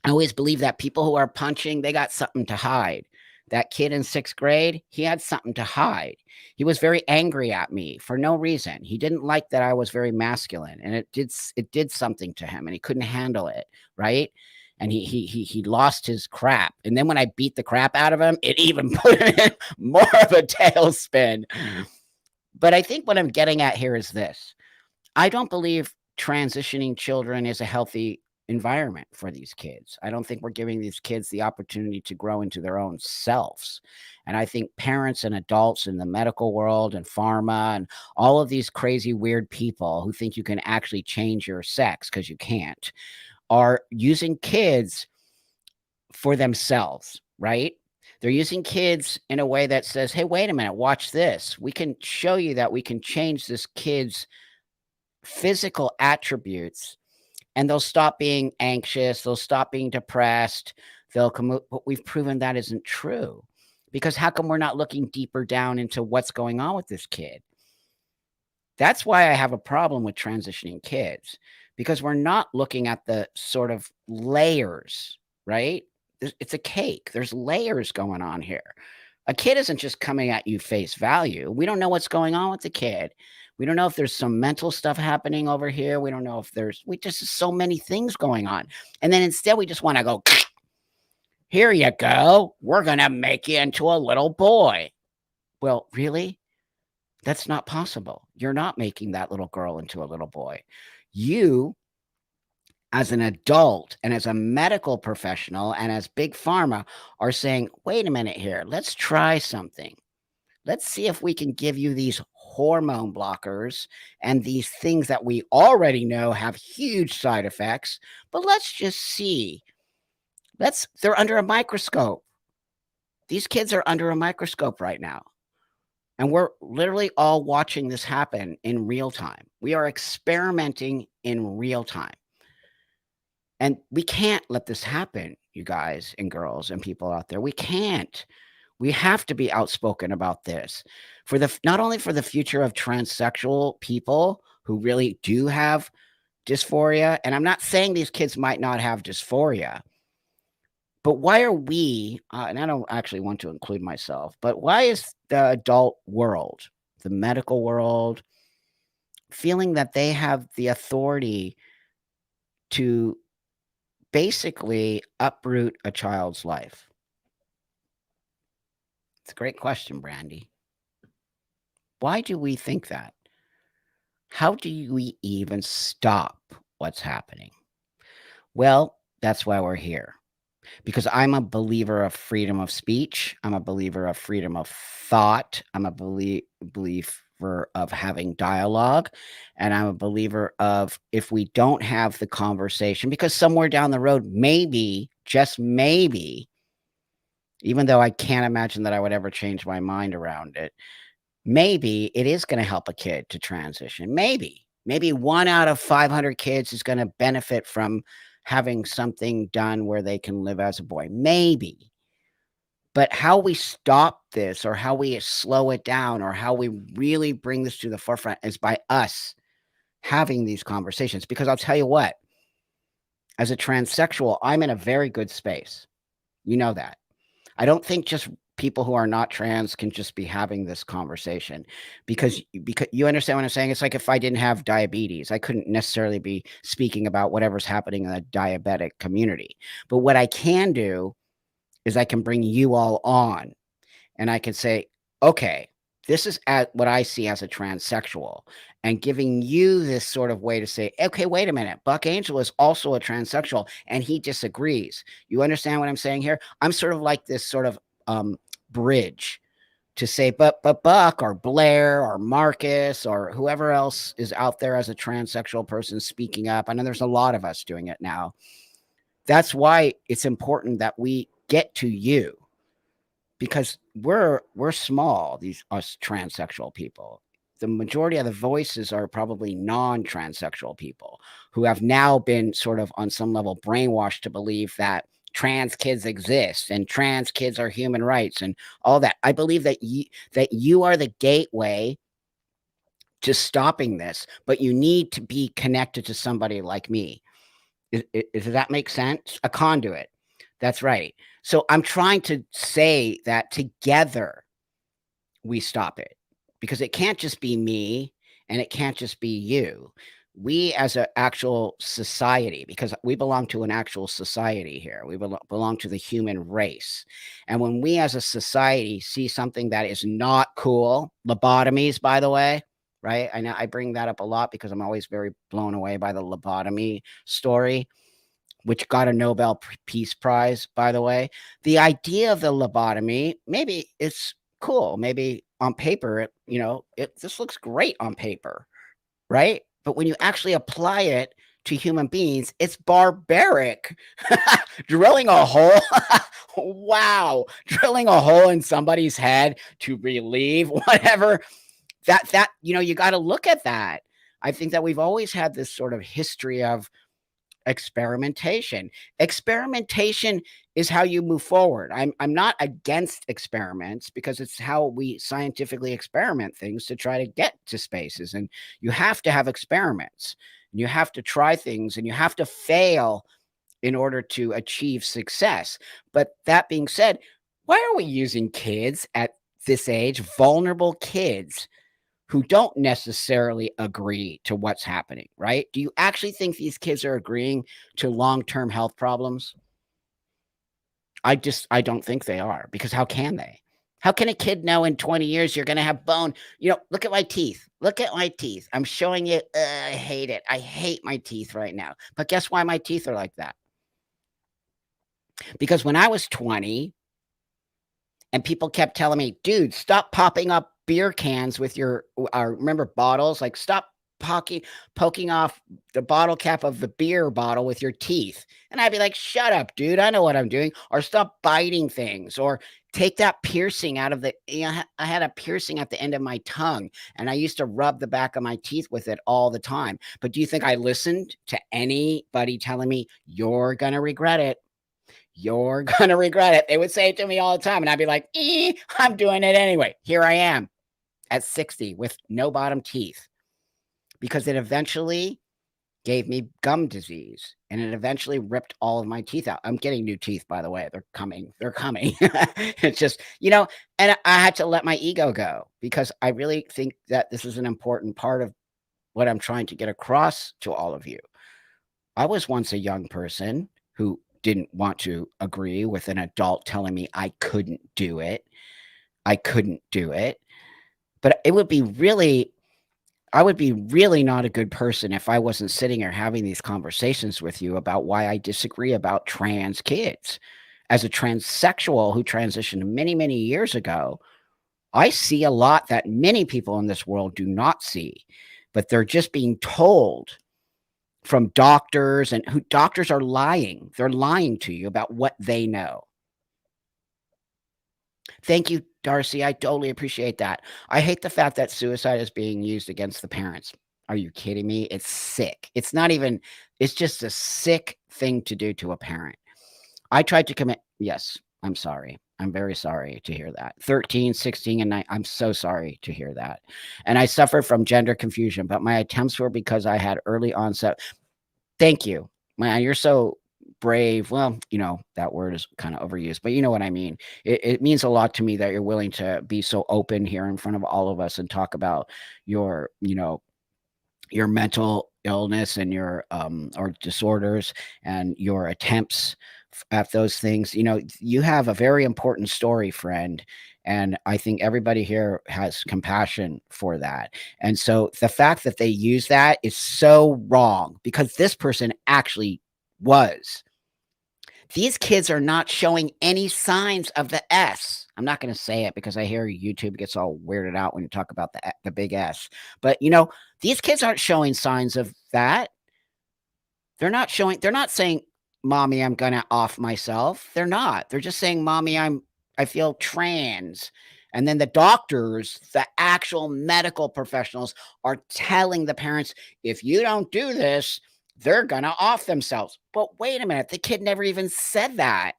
Speaker 1: I always believe that people who are punching, they got something to hide. That kid in sixth grade, he had something to hide. He was very angry at me for no reason. He didn't like that I was very masculine, and it did something to him, and he couldn't handle it, right? And he lost his crap. And then when I beat the crap out of him, it even put him in more of a tailspin. But I think what I'm getting at here is this: I don't believe transitioning children is a healthy environment for these kids. I don't think we're giving these kids the opportunity to grow into their own selves. And I think parents and adults in the medical world and pharma and all of these crazy, weird people who think you can actually change your sex because you can't are using kids for themselves, right? They're using kids in a way that says, hey, wait a minute, watch this. We can show you that we can change this kid's physical attributes, and they'll stop being anxious, they'll stop being depressed, they'll come, but we've proven that isn't true. Because how come we're not looking deeper down into what's going on with this kid? That's why I have a problem with transitioning kids, because we're not looking at the sort of layers, right? It's a cake. There's layers going on here. A kid isn't just coming at you face value. We don't know what's going on with the kid. We don't know if there's some mental stuff happening over here. We don't know if we just so many things going on. And then instead we just want to go, here you go. We're going to make you into a little boy. Well, really? That's not possible. You're not making that little girl into a little boy. You, as an adult and as a medical professional and as big pharma, are saying, wait a minute here, let's try something. Let's see if we can give you these hormone blockers and these things that we already know have huge side effects, but let's just see. They're under a microscope. These kids are under a microscope right now. And we're literally all watching this happen in real time. We are experimenting in real time. And we can't let this happen, you guys and girls and people out there. We can't. We have to be outspoken about this for not only for the future of transsexual people who really do have dysphoria. And I'm not saying these kids might not have dysphoria, but why are we, and I don't actually want to include myself, but why is the adult world, the medical world, feeling that they have the authority to basically uproot a child's life? It's a great question, Brandy. Why do we think that? How do we even stop what's happening? Well, that's why we're here. Because I'm a believer of freedom of speech. I'm a believer of freedom of thought. I'm a believer of having dialogue. And I'm a believer of if we don't have the conversation, because somewhere down the road, maybe, just maybe, even though I can't imagine that I would ever change my mind around it, maybe it is going to help a kid to transition. Maybe one out of 500 kids is going to benefit from having something done where they can live as a boy. Maybe. But how we stop this or how we slow it down or how we really bring this to the forefront is by us having these conversations. Because I'll tell you what, as a transsexual, I'm in a very good space. You know that. I don't think just people who are not trans can just be having this conversation because you understand what I'm saying? It's like if I didn't have diabetes, I couldn't necessarily be speaking about whatever's happening in the diabetic community. But what I can do is I can bring you all on and I can say, okay, this is at what I see as a transsexual, and giving you this sort of way to say, okay, wait a minute, Buck Angel is also a transsexual and he disagrees. You understand what I'm saying here? I'm sort of like this sort of bridge to say, but Buck or Blair or Marcus or whoever else is out there as a transsexual person speaking up. I know there's a lot of us doing it now. That's why it's important that we get to you, because we're small, these us transsexual people. The majority of the voices are probably non-transsexual people who have now been sort of on some level brainwashed to believe that trans kids exist and trans kids are human rights and all that. I believe that you are the gateway to stopping this, but you need to be connected to somebody like me. Does that make sense? A conduit. That's right. So I'm trying to say that together we stop it, because it can't just be me and it can't just be you. We as an actual society, because we belong to an actual society here, we belong to the human race. And when we as a society see something that is not cool, lobotomies, by the way, right? I know I bring that up a lot because I'm always very blown away by the lobotomy story, which got a Nobel Peace Prize, by the way. The idea of the lobotomy, maybe it's cool. Maybe on paper, this looks great on paper, right? But when you actually apply it to human beings, it's barbaric. Drilling a hole, wow, drilling a hole in somebody's head to relieve whatever. You got to look at that. I think that we've always had this sort of history of experimentation. Experimentation is how you move forward. I'm not against experiments, because it's how we scientifically experiment things to try to get to spaces. And you have to have experiments. And you have to try things and you have to fail in order to achieve success. But that being said, why are we using kids at this age, vulnerable kids who don't necessarily agree to what's happening, right? Do you actually think these kids are agreeing to long-term health problems? I don't think they are, because how can they? How can a kid know in 20 years you're gonna have bone? Look at my teeth. Look at my teeth. I'm showing you. I hate it. I hate my teeth right now. But guess why my teeth are like that? Because when I was 20, and people kept telling me, "Dude, stop popping up beer cans with your" remember bottles? Like, "Stop poking off the bottle cap of the beer bottle with your teeth." And I'd be like, "Shut up, dude, I know what I'm doing." Or, "Stop biting things," or, "Take that piercing out of the" I had a piercing at the end of my tongue, and I used to rub the back of my teeth with it all the time. But do you think I listened to anybody telling me, "You're gonna regret it. You're gonna regret it"? They would say it to me all the time, and I'd be like, I'm doing it anyway. Here I am at 60 with no bottom teeth, because it eventually gave me gum disease, and it eventually ripped all of my teeth out. I'm getting new teeth, by the way. They're coming. They're coming. It's just, and I had to let my ego go, because I really think that this is an important part of what I'm trying to get across to all of you. I was once a young person who didn't want to agree with an adult telling me I couldn't do it. I couldn't do it. But I would be really not a good person if I wasn't sitting here having these conversations with you about why I disagree about trans kids. As a transsexual who transitioned many, many years ago, I see a lot that many people in this world do not see, but they're just being told from doctors, and who doctors are lying. They're lying to you about what they know. Thank you, Darcy. I totally appreciate that. I hate the fact that suicide is being used against the parents. Are you kidding me? It's sick. It's just a sick thing to do to a parent. I tried to commit. Yes, I'm sorry. I'm very sorry to hear that. 13, 16, and 9. I'm so sorry to hear that. And I suffered from gender confusion, but my attempts were because I had early onset. Thank you. Man, you're so brave. Well, that word is kind of overused, but you know what I mean. It means a lot to me that you're willing to be so open here in front of all of us and talk about your, your mental illness and your or disorders and your attempts at those things. You have a very important story, friend, and I think everybody here has compassion for that. And so the fact that they use that is so wrong, because this person actually was. These kids are not showing any signs of the S. I'm not gonna say it because I hear YouTube gets all weirded out when you talk about the big S. But, these kids aren't showing signs of that. They're not saying, "Mommy, I'm gonna off myself." They're not. They're just saying, "Mommy, I feel trans." And then the doctors, the actual medical professionals are telling the parents, "If you don't do this, they're gonna off themselves." But wait a minute, the kid never even said that.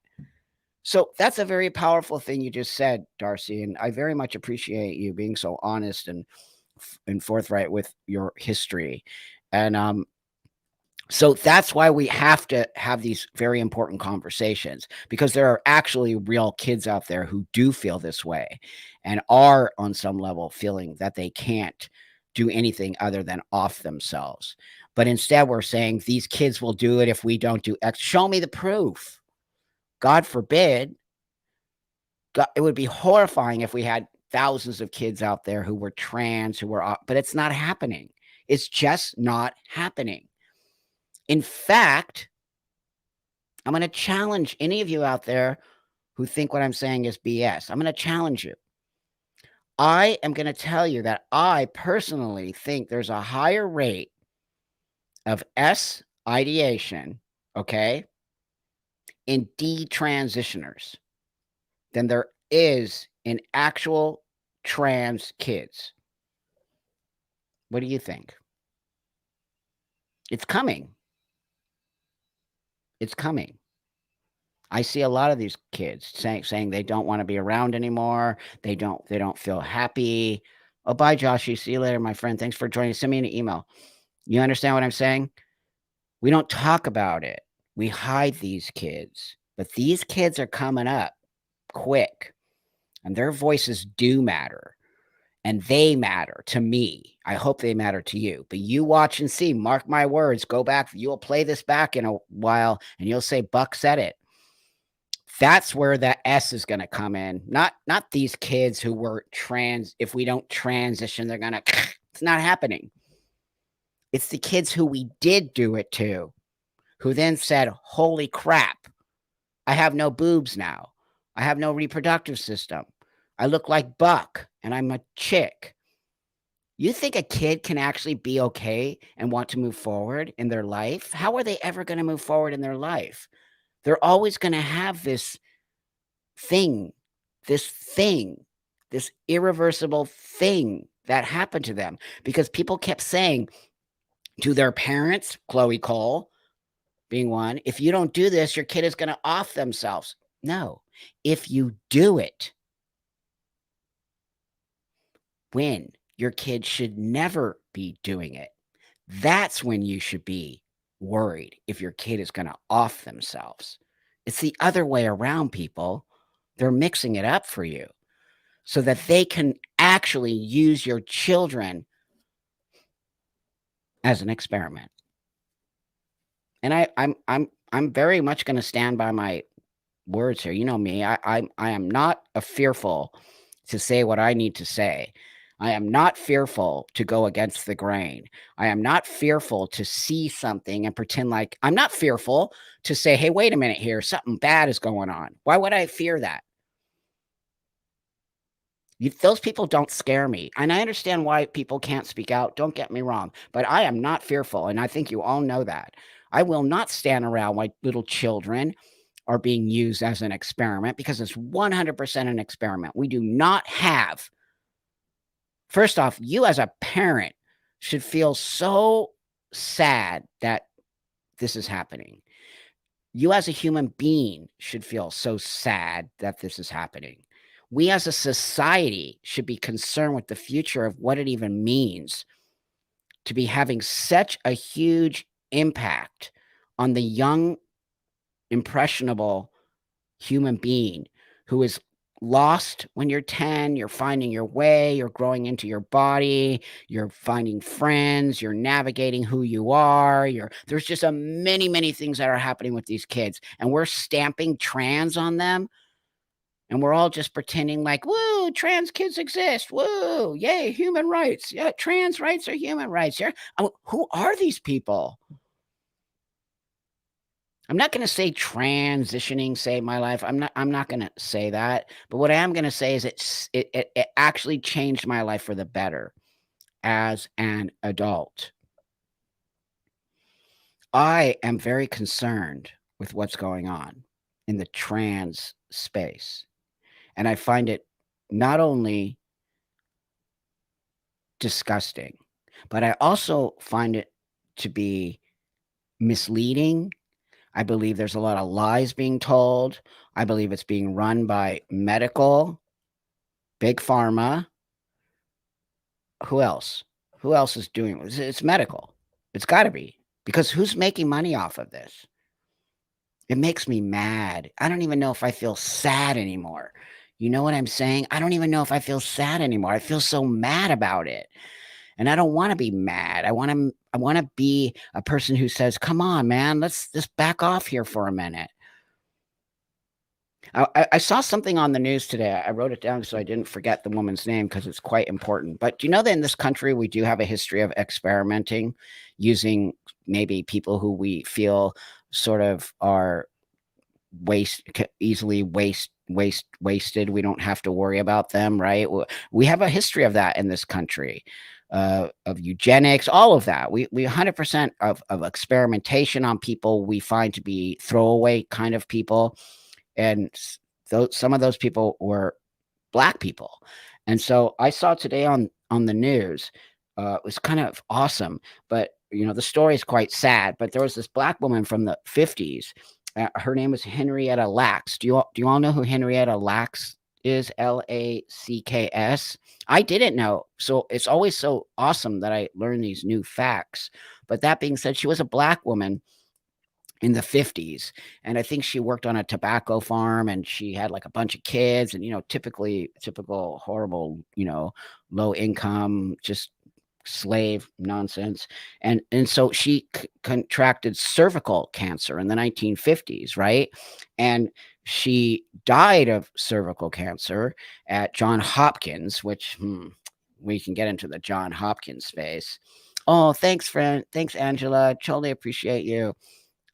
Speaker 1: So that's a very powerful thing you just said, Darcy, and I very much appreciate you being so honest and forthright with your history. And so that's why we have to have these very important conversations, because there are actually real kids out there who do feel this way and are on some level feeling that they can't do anything other than off themselves. But instead, we're saying these kids will do it if we don't do X. Show me the proof. God forbid. It would be horrifying if we had thousands of kids out there who were trans, but it's not happening. It's just not happening. In fact, I'm going to challenge any of you out there who think what I'm saying is BS. I'm going to challenge you. I am going to tell you that I personally think there's a higher rate of S ideation, okay, in detransitioners than there is in actual trans kids. What do you think? It's coming. It's coming. I see a lot of these kids saying they don't wanna be around anymore. They don't feel happy. "Oh, bye, Joshy. See you later, my friend. Thanks for joining. Send me an email." You understand what I'm saying? We don't talk about it. We hide these kids, but these kids are coming up quick, and their voices do matter, and they matter to me. I hope they matter to you, but you watch and see. Mark my words. Go back. You'll play this back in a while, and you'll say, "Buck said it." That's where the S is gonna come in, not these kids who were trans if we don't transition, they're gonna it's not happening. It's the kids who we did do it to, who then said, "Holy crap, I have no boobs now. I have no reproductive system. I look like Buck, and I'm a chick." You think a kid can actually be okay and want to move forward in their life? How are they ever gonna move forward in their life? They're always gonna have thing, thing, this irreversible thing that happened to them because people kept saying to their parents, Chloe Cole being one, "If you don't do this, your kid is going to off themselves." No, if you do it, when your kid should never be doing it, that's when you should be worried if your kid is going to off themselves. It's the other way around, people. They're mixing it up for you, so that they can actually use your children as an experiment. And I'm very much gonna stand by my words here. You know me. I am not a fearful to say what I need to say. I am not fearful to go against the grain. I am not fearful to see something and pretend like I'm not fearful to say, "Hey, wait a minute here, something bad is going on." Why would I fear that? Those people don't scare me, and I understand why people can't speak out, don't get me wrong, but I am not fearful, and I think you all know that. I will not stand around like little children are being used as an experiment because it's 100% an experiment. We do not have first off, you as a parent should feel so sad that this is happening. You as a human being should feel so sad that this is happening. We as a society should be concerned with the future of what it even means to be having such a huge impact on the young, impressionable human being who is lost when you're 10, you're finding your way, you're growing into your body, you're finding friends, you're navigating who you are, there's just a many things that are happening with these kids, and we're stamping trans on them, and we're all just pretending like, "Woo, trans kids exist. Woo, yay, human rights. Yeah, trans rights are human rights." Yeah. Who are these people? I'm not gonna say transitioning saved my life. I'm not gonna say that, but what I am gonna say is it actually changed my life for the better as an adult. I am very concerned with what's going on in the trans space, and I find it not only disgusting, but I also find it to be misleading. I believe there's a lot of lies being told. I believe it's being run by medical, big pharma. Who else? Who else is doing it's medical. It's gotta be, because who's making money off of this? It makes me mad. I don't even know if I feel sad anymore. You know what I'm saying? I don't even know if I feel sad anymore. I feel so mad about it, and I don't wanna be mad. I wanna be a person who says, "Come on, man. Let's just back off here for a minute." I saw something on the news today. I wrote it down so I didn't forget the woman's name because it's quite important. But do you know that in this country we do have a history of experimenting using maybe people who we feel sort of are easily wasted. We don't have to worry about them, right? We have a history of that in this country. Of eugenics, all of that. We 100% of experimentation on people we find to be throwaway kind of people, and those some of those people were black people. And so I saw today on the news, it was kind of awesome, but the story is quite sad. But there was this black woman from the 50s. Her name was Henrietta Lacks. Do you all know who Henrietta Lacks is? Lacks. I didn't know. So it's always so awesome that I learn these new facts. But that being said, she was a black woman in the 50s, and I think she worked on a tobacco farm, and she had, like, a bunch of kids, and, typical horrible, low income, just slave nonsense, and so she contracted cervical cancer in the 1950s, right? And she died of cervical cancer at John Hopkins, which, we can get into the John Hopkins space. Oh, thanks, friend. Thanks, Angela. Totally appreciate you.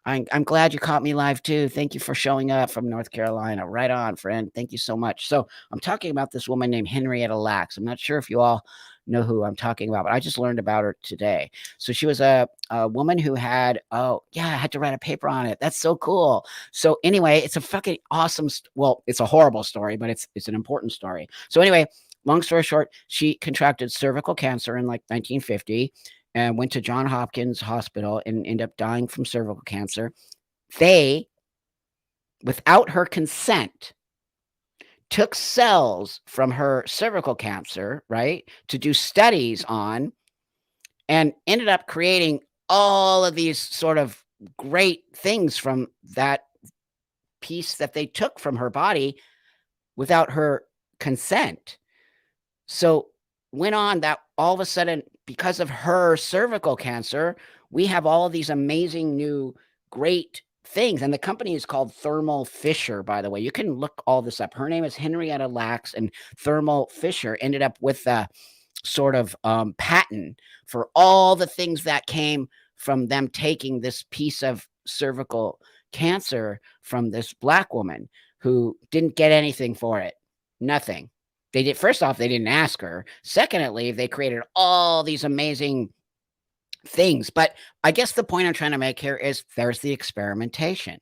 Speaker 1: I'm glad you caught me live too. Thank you for showing up from North Carolina. Right on, friend. Thank you so much. So I'm talking about this woman named Henrietta Lacks. I'm not sure if you all know who I'm talking about, but I just learned about her today. So she was a woman who had, oh yeah, I had to write a paper on it. That's so cool. So anyway, it's a fucking awesome. Well, it's a horrible story, but it's an important story. So anyway, long story short, she contracted cervical cancer in like 1950 and went to John Hopkins Hospital and ended up dying from cervical cancer. They, without her consent, took cells from her cervical cancer, right, to do studies on, and ended up creating all of these sort of great things from that piece that they took from her body without her consent. So went on that all of a sudden, because of her cervical cancer, we have all of these amazing new great things. And the company is called Thermal Fisher, by the way. You can look all this up. Her name is Henrietta Lacks, and Thermal Fisher ended up with a sort of patent for all the things that came from them taking this piece of cervical cancer from this black woman who didn't get anything for it. Nothing. They did First off, they didn't ask her. Secondly, they created all these amazing things. But I guess the point I'm trying to make here is there's the experimentation.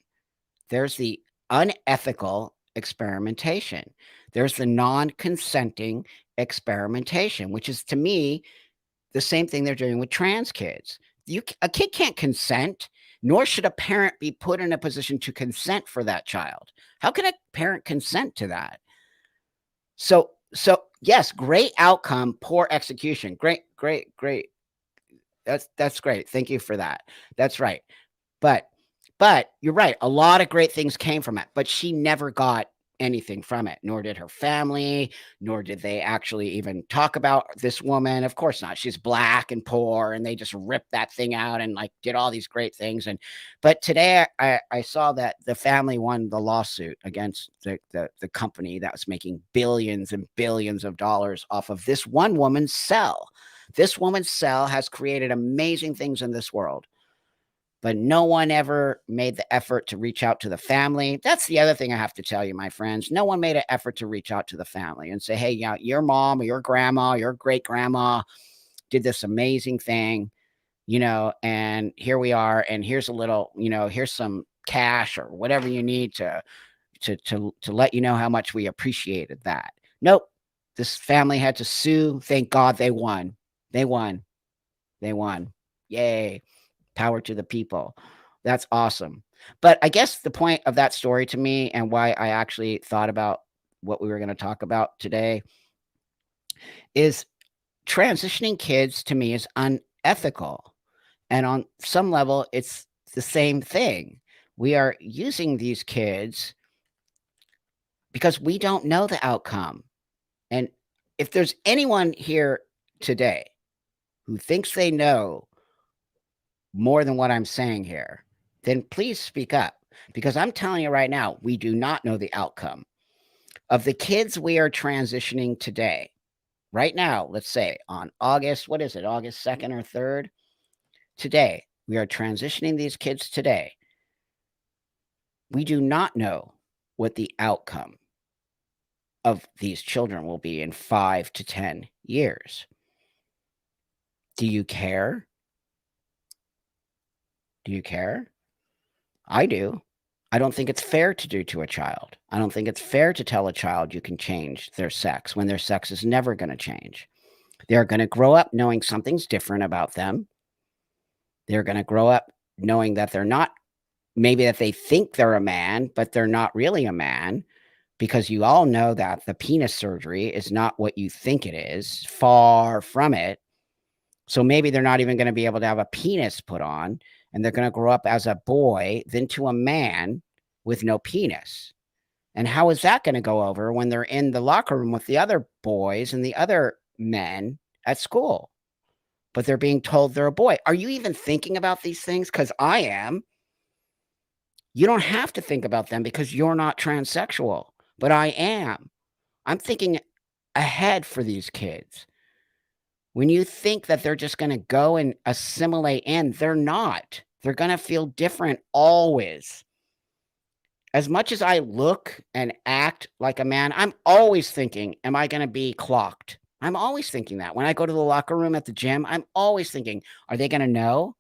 Speaker 1: There's the unethical experimentation. There's the non-consenting experimentation, which is to me the same thing they're doing with trans kids. A kid can't consent, nor should a parent be put in a position to consent for that child. How can a parent consent to that? So yes, great outcome, poor execution. Great, great, great. That's great. Thank you for that. That's right. But but you're right, a lot of great things came from it, but she never got anything from it, nor did her family, nor did they actually even talk about this woman. Of course not. She's black and poor, and they just ripped that thing out and, like, did all these great things. And but today I saw that the family won the lawsuit against the company that was making billions and billions of dollars off of this one woman's cell. This woman's cell has created amazing things in this world. but no one ever made the effort to reach out to the family. That's the other thing I have to tell you, my friends. No one made an effort to reach out to the family and say, "Hey, yeah, your mom or your grandma, your great grandma did this amazing thing, and here we are, and here's a little, here's some cash or whatever you need to let you know how much we appreciated that." Nope. This family had to sue. Thank God they won. They won. They won. Yay. Power to the people. That's awesome. But I guess the point of that story to me and why I actually thought about what we were going to talk about today is transitioning kids to me is unethical. And on some level, it's the same thing. We are using these kids because we don't know the outcome. And if there's anyone here today who thinks they know more than what I'm saying here, then please speak up because I'm telling you right now, we do not know the outcome of the kids we are transitioning today. Right now, let's say on August, what is it, August 2nd or 3rd? Today, we are transitioning these kids today. We do not know what the outcome of these children will be in 5 to 10 years. Do you care? Do you care? I do. I don't think it's fair to do to a child. I don't think it's fair to tell a child you can change their sex when their sex is never going to change. They're going to grow up knowing something's different about them. They're going to grow up knowing that they're not, maybe that they think they're a man, but they're not really a man because you all know that the penis surgery is not what you think it is, far from it. So maybe they're not even going to be able to have a penis put on, and they're going to grow up as a boy, then to a man with no penis. And how is that going to go over when they're in the locker room with the other boys and the other men at school? But they're being told they're a boy. Are you even thinking about these things? Because I am. You don't have to think about them because you're not transsexual, but I am. I'm thinking ahead for these kids. When you think that they're just gonna go and assimilate in, they're not. They're gonna feel different always. As much as I look and act like a man, I'm always thinking, "Am I gonna be clocked?" I'm always thinking that. When I go to the locker room at the gym, I'm always thinking, "Are they gonna know?"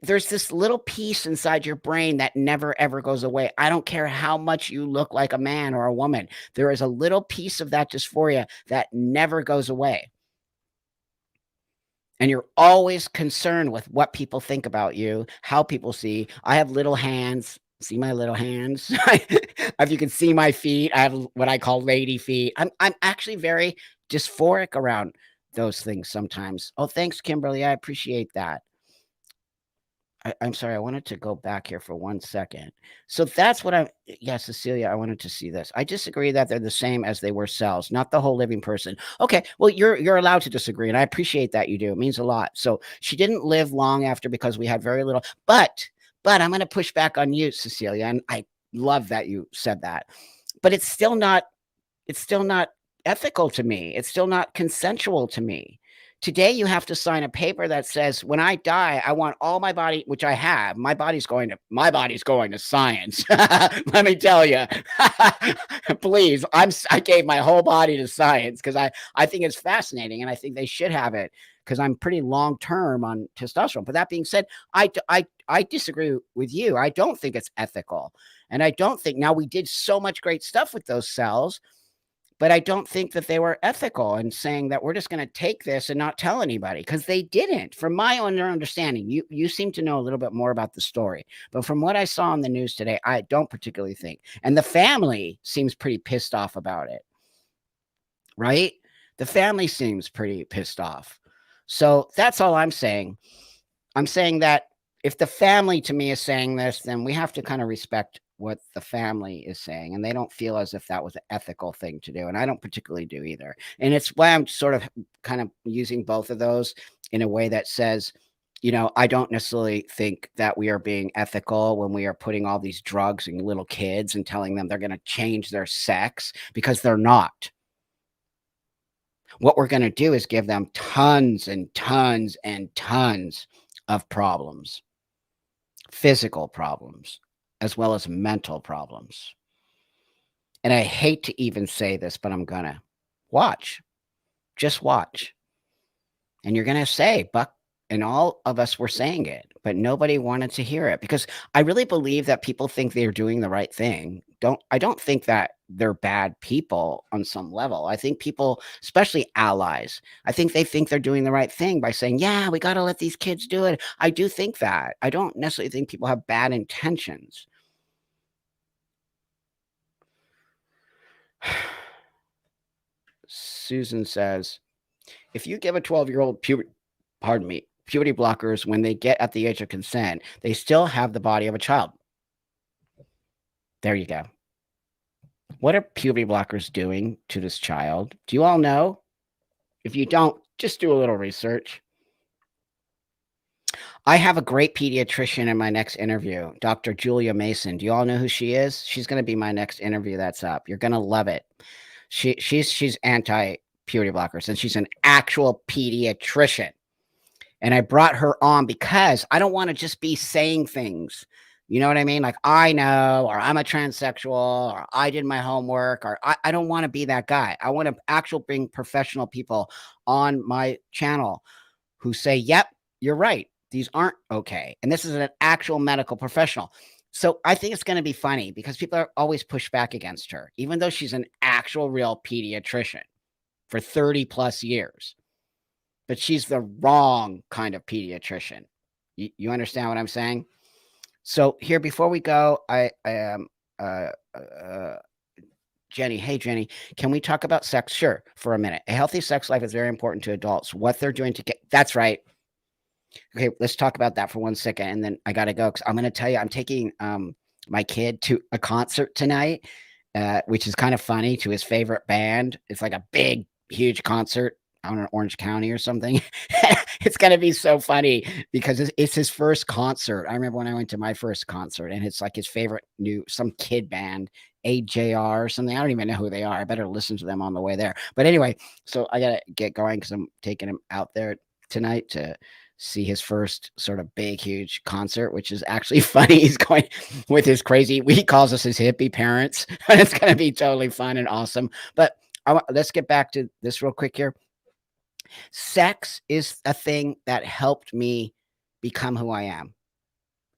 Speaker 1: There's this little piece inside your brain that never ever goes away. I don't care how much you look like a man or a woman. There is a little piece of that dysphoria that never goes away. And you're always concerned with what people think about you, how people see. I have little hands. See my little hands? If you can see my feet, I have what I call lady feet. I'm actually very dysphoric around those things sometimes. Oh, thanks, Kimberly. I appreciate that. I'm sorry, I wanted to go back here for 1 second. So that's what yeah, Cecilia, I wanted to see this. I disagree that they're the same as they were cells, not the whole living person. Okay, well, you're allowed to disagree, and I appreciate that you do. It means a lot. So she didn't live long after because we had very little. But I'm gonna push back on you, Cecilia, and I love that you said that. But it's still not ethical to me. It's still not consensual to me. Today, you have to sign a paper that says, when I die, I want all my body, which I have, my body's going to science. Let me tell you, please, I gave my whole body to science because I think it's fascinating and I think they should have it because I'm pretty long term on testosterone. But that being said, I disagree with you. I don't think it's ethical, and I don't think now we did so much great stuff with those cells, but I don't think that they were ethical in saying that we're just gonna take this and not tell anybody because they didn't. From my own understanding, you seem to know a little bit more about the story, but from what I saw on the news today, I don't particularly think. And the family seems pretty pissed off about it, right? The family seems pretty pissed off. So that's all I'm saying. I'm saying that if the family to me is saying this, then we have to kind of respect what the family is saying. And they don't feel as if that was an ethical thing to do. And I don't particularly do either. And it's why I'm sort of kind of using both of those in a way that says, I don't necessarily think that we are being ethical when we are putting all these drugs in little kids and telling them they're going to change their sex because they're not. What we're going to do is give them tons and tons and tons of problems. physical problems as well as mental problems. And I hate to even say this, but I'm gonna. Watch. Just watch. And you're gonna say, "Buck," and all of us were saying it, but nobody wanted to hear it because I really believe that people think they're doing the right thing. I don't think that they're bad people on some level. I think people, especially allies, I think they're doing the right thing by saying, "Yeah, we gotta let these kids do it." I do think that. I don't necessarily think people have bad intentions. Susan says, "If you give a 12-year-old puberty blockers when they get at the age of consent, they still have the body of a child." There you go. What are puberty blockers doing to this child? Do you all know? If you don't, just do a little research. I have a great pediatrician in my next interview, Dr. Julia Mason. Do you all know who she is? She's gonna be my next interview that's up. You're gonna love it. She's anti puberty blockers, and she's an actual pediatrician. And I brought her on because I don't wanna just be saying things. You know what I mean? Like, "I know," or "I'm a transsexual," or "I did my homework," or I don't wanna be that guy. I wanna actual bring professional people on my channel who say, "Yep, you're right. These aren't okay." And this is an actual medical professional. So I think it's gonna be funny because people are always push back against her, even though she's an actual real pediatrician for 30 plus years. But she's the wrong kind of pediatrician. You understand what I'm saying? So here, before we go, uh, uh, Jenny. Hey, Jenny, can we talk about sex? Sure, for a minute. A healthy sex life is very important to adults. What they're doing to get that's right. Okay, let's talk about that for 1 second, and then I gotta go because I'm gonna tell you I'm taking my kid to a concert tonight, which is kind of funny to his favorite band. It's like a big, huge concert out in Orange County or something. It's gonna be so funny because it's his first concert. I remember when I went to my first concert, and it's like his favorite new some kid band, AJR or something. I don't even know who they are. I better listen to them on the way there. But anyway, so I gotta get going because I'm taking him out there tonight to see his first sort of big, huge concert, which is actually funny. He's going with his crazy, he calls us his hippie parents, and it's going to be totally fun and awesome. But let's get back to this real quick here. Sex is a thing that helped me become who I am.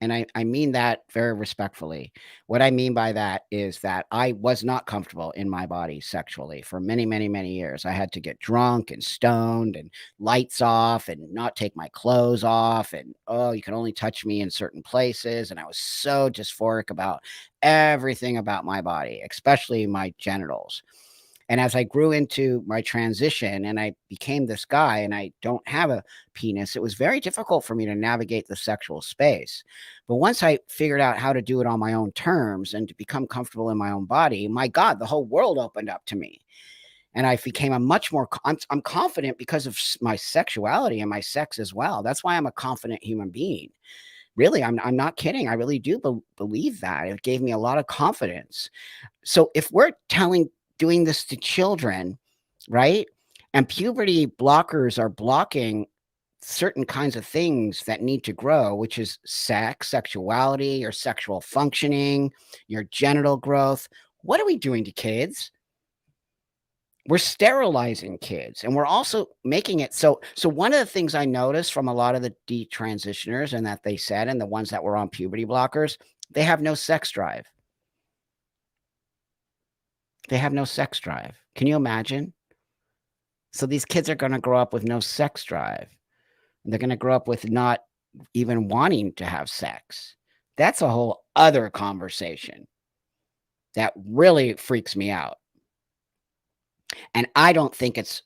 Speaker 1: And I mean that very respectfully. What I mean by that is that I was not comfortable in my body sexually for many, many, many years. I had to get drunk and stoned and lights off and not take my clothes off. And oh, you can only touch me in certain places. And I was so dysphoric about everything about my body, especially my genitals. And as I grew into my transition and I became this guy and I don't have a penis, it was very difficult for me to navigate the sexual space. But once I figured out how to do it on my own terms and to become comfortable in my own body, my God, the whole world opened up to me. And I became a much more, I'm confident because of my sexuality and my sex as well. That's why I'm a confident human being. Really, I'm not kidding. I really do believe that. It gave me a lot of confidence. So if we're doing this to children, right? And puberty blockers are blocking certain kinds of things that need to grow, which is sex, sexuality, your sexual functioning, your genital growth. What are we doing to kids? We're sterilizing kids and we're also making it so one of the things I noticed from a lot of the detransitioners and that they said and the ones that were on puberty blockers, they have no sex drive. They have no sex drive. Can you imagine? So these kids are gonna grow up with no sex drive. They're gonna grow up with not even wanting to have sex. That's a whole other conversation that really freaks me out. And I don't think it's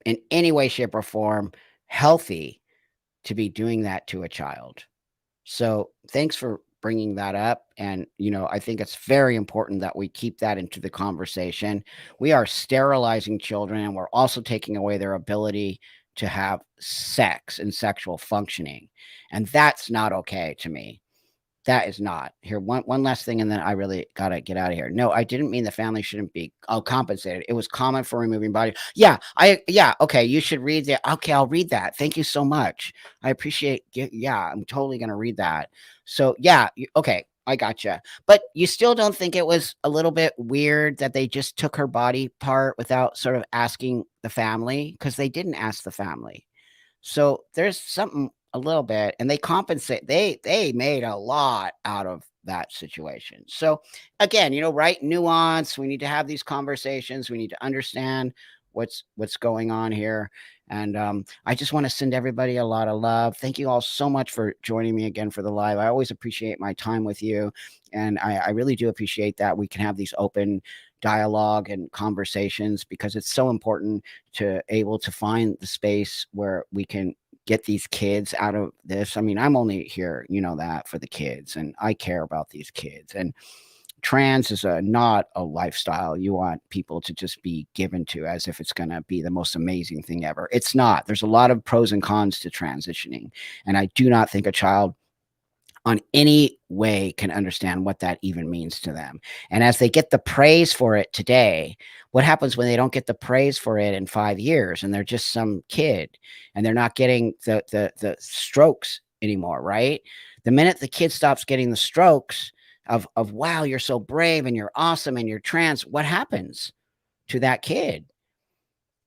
Speaker 1: in any way, shape, or form healthy to be doing that to a child. So thanks for bringing that up. And, I think it's very important that we keep that into the conversation. We are sterilizing children and we're also taking away their ability to have sex and sexual functioning. And that's not okay to me. That is not. Here, one last thing, and then I really gotta get out of here. No, I didn't mean the family shouldn't be, compensated. It was common for removing body. Yeah, okay, you should read that. Okay, I'll read that. Thank you so much. I appreciate yeah, I'm totally gonna read that. So, yeah, okay, I gotcha. But you still don't think it was a little bit weird that they just took her body part without sort of asking the family? Because they didn't ask the family. So there's something a little bit, and they compensate. They made a lot out of that situation. So again, right nuance. We need to have these conversations. We need to understand what's going on here. And I just want to send everybody a lot of love. Thank you all so much for joining me again for the live. I always appreciate my time with you, and I really do appreciate that we can have these open dialogue and conversations because it's so important to able to find the space where we can get these kids out of this. I mean, I'm only here, that for the kids, and I care about these kids. And trans is not a lifestyle you want people to just be given to as if it's going to be the most amazing thing ever. It's not. There's a lot of pros and cons to transitioning, and I do not think a child on any way can understand what that even means to them. And as they get the praise for it today, what happens when they don't get the praise for it in 5 years and they're just some kid and they're not getting the strokes anymore, right? The minute the kid stops getting the strokes of wow, you're so brave and you're awesome and you're trans, what happens to that kid?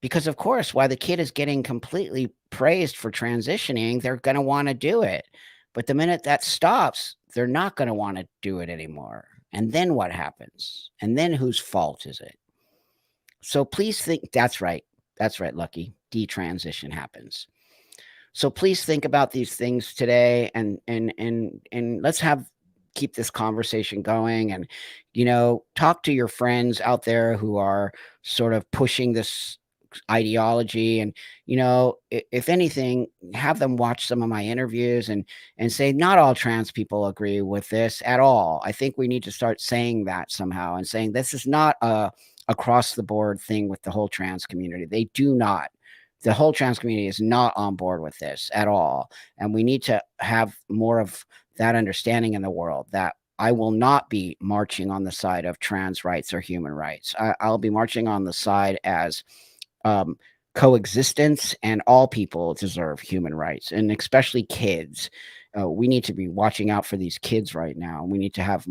Speaker 1: Because of course, while the kid is getting completely praised for transitioning, they're gonna wanna do it. But the minute that stops, they're not gonna wanna do it anymore. And then what happens? And then whose fault is it? So please think that's right. That's right, Lucky. Detransition happens. So please think about these things today and let's have keep this conversation going and talk to your friends out there who are sort of pushing this ideology and if anything have them watch some of my interviews and say not all trans people agree with this at all. I think we need to start saying that somehow and saying this is not a across the board thing with the whole trans community. They do not the whole trans community is not on board with this at all. And we need to have more of that understanding in the world that I will not be marching on the side of trans rights or human rights. I'll be marching on the side as um, coexistence, and all people deserve human rights, and especially kids. We need to be watching out for these kids right now. We need to have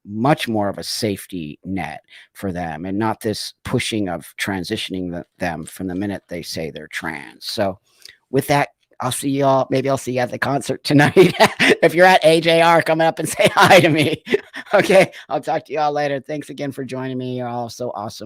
Speaker 1: much more of a safety net for them, and not this pushing of transitioning them from the minute they say they're trans. So, with that, I'll see y'all. Maybe I'll see you at the concert tonight. If you're at AJR, come up and say hi to me. Okay, I'll talk to y'all later. Thanks again for joining me. You're all so awesome.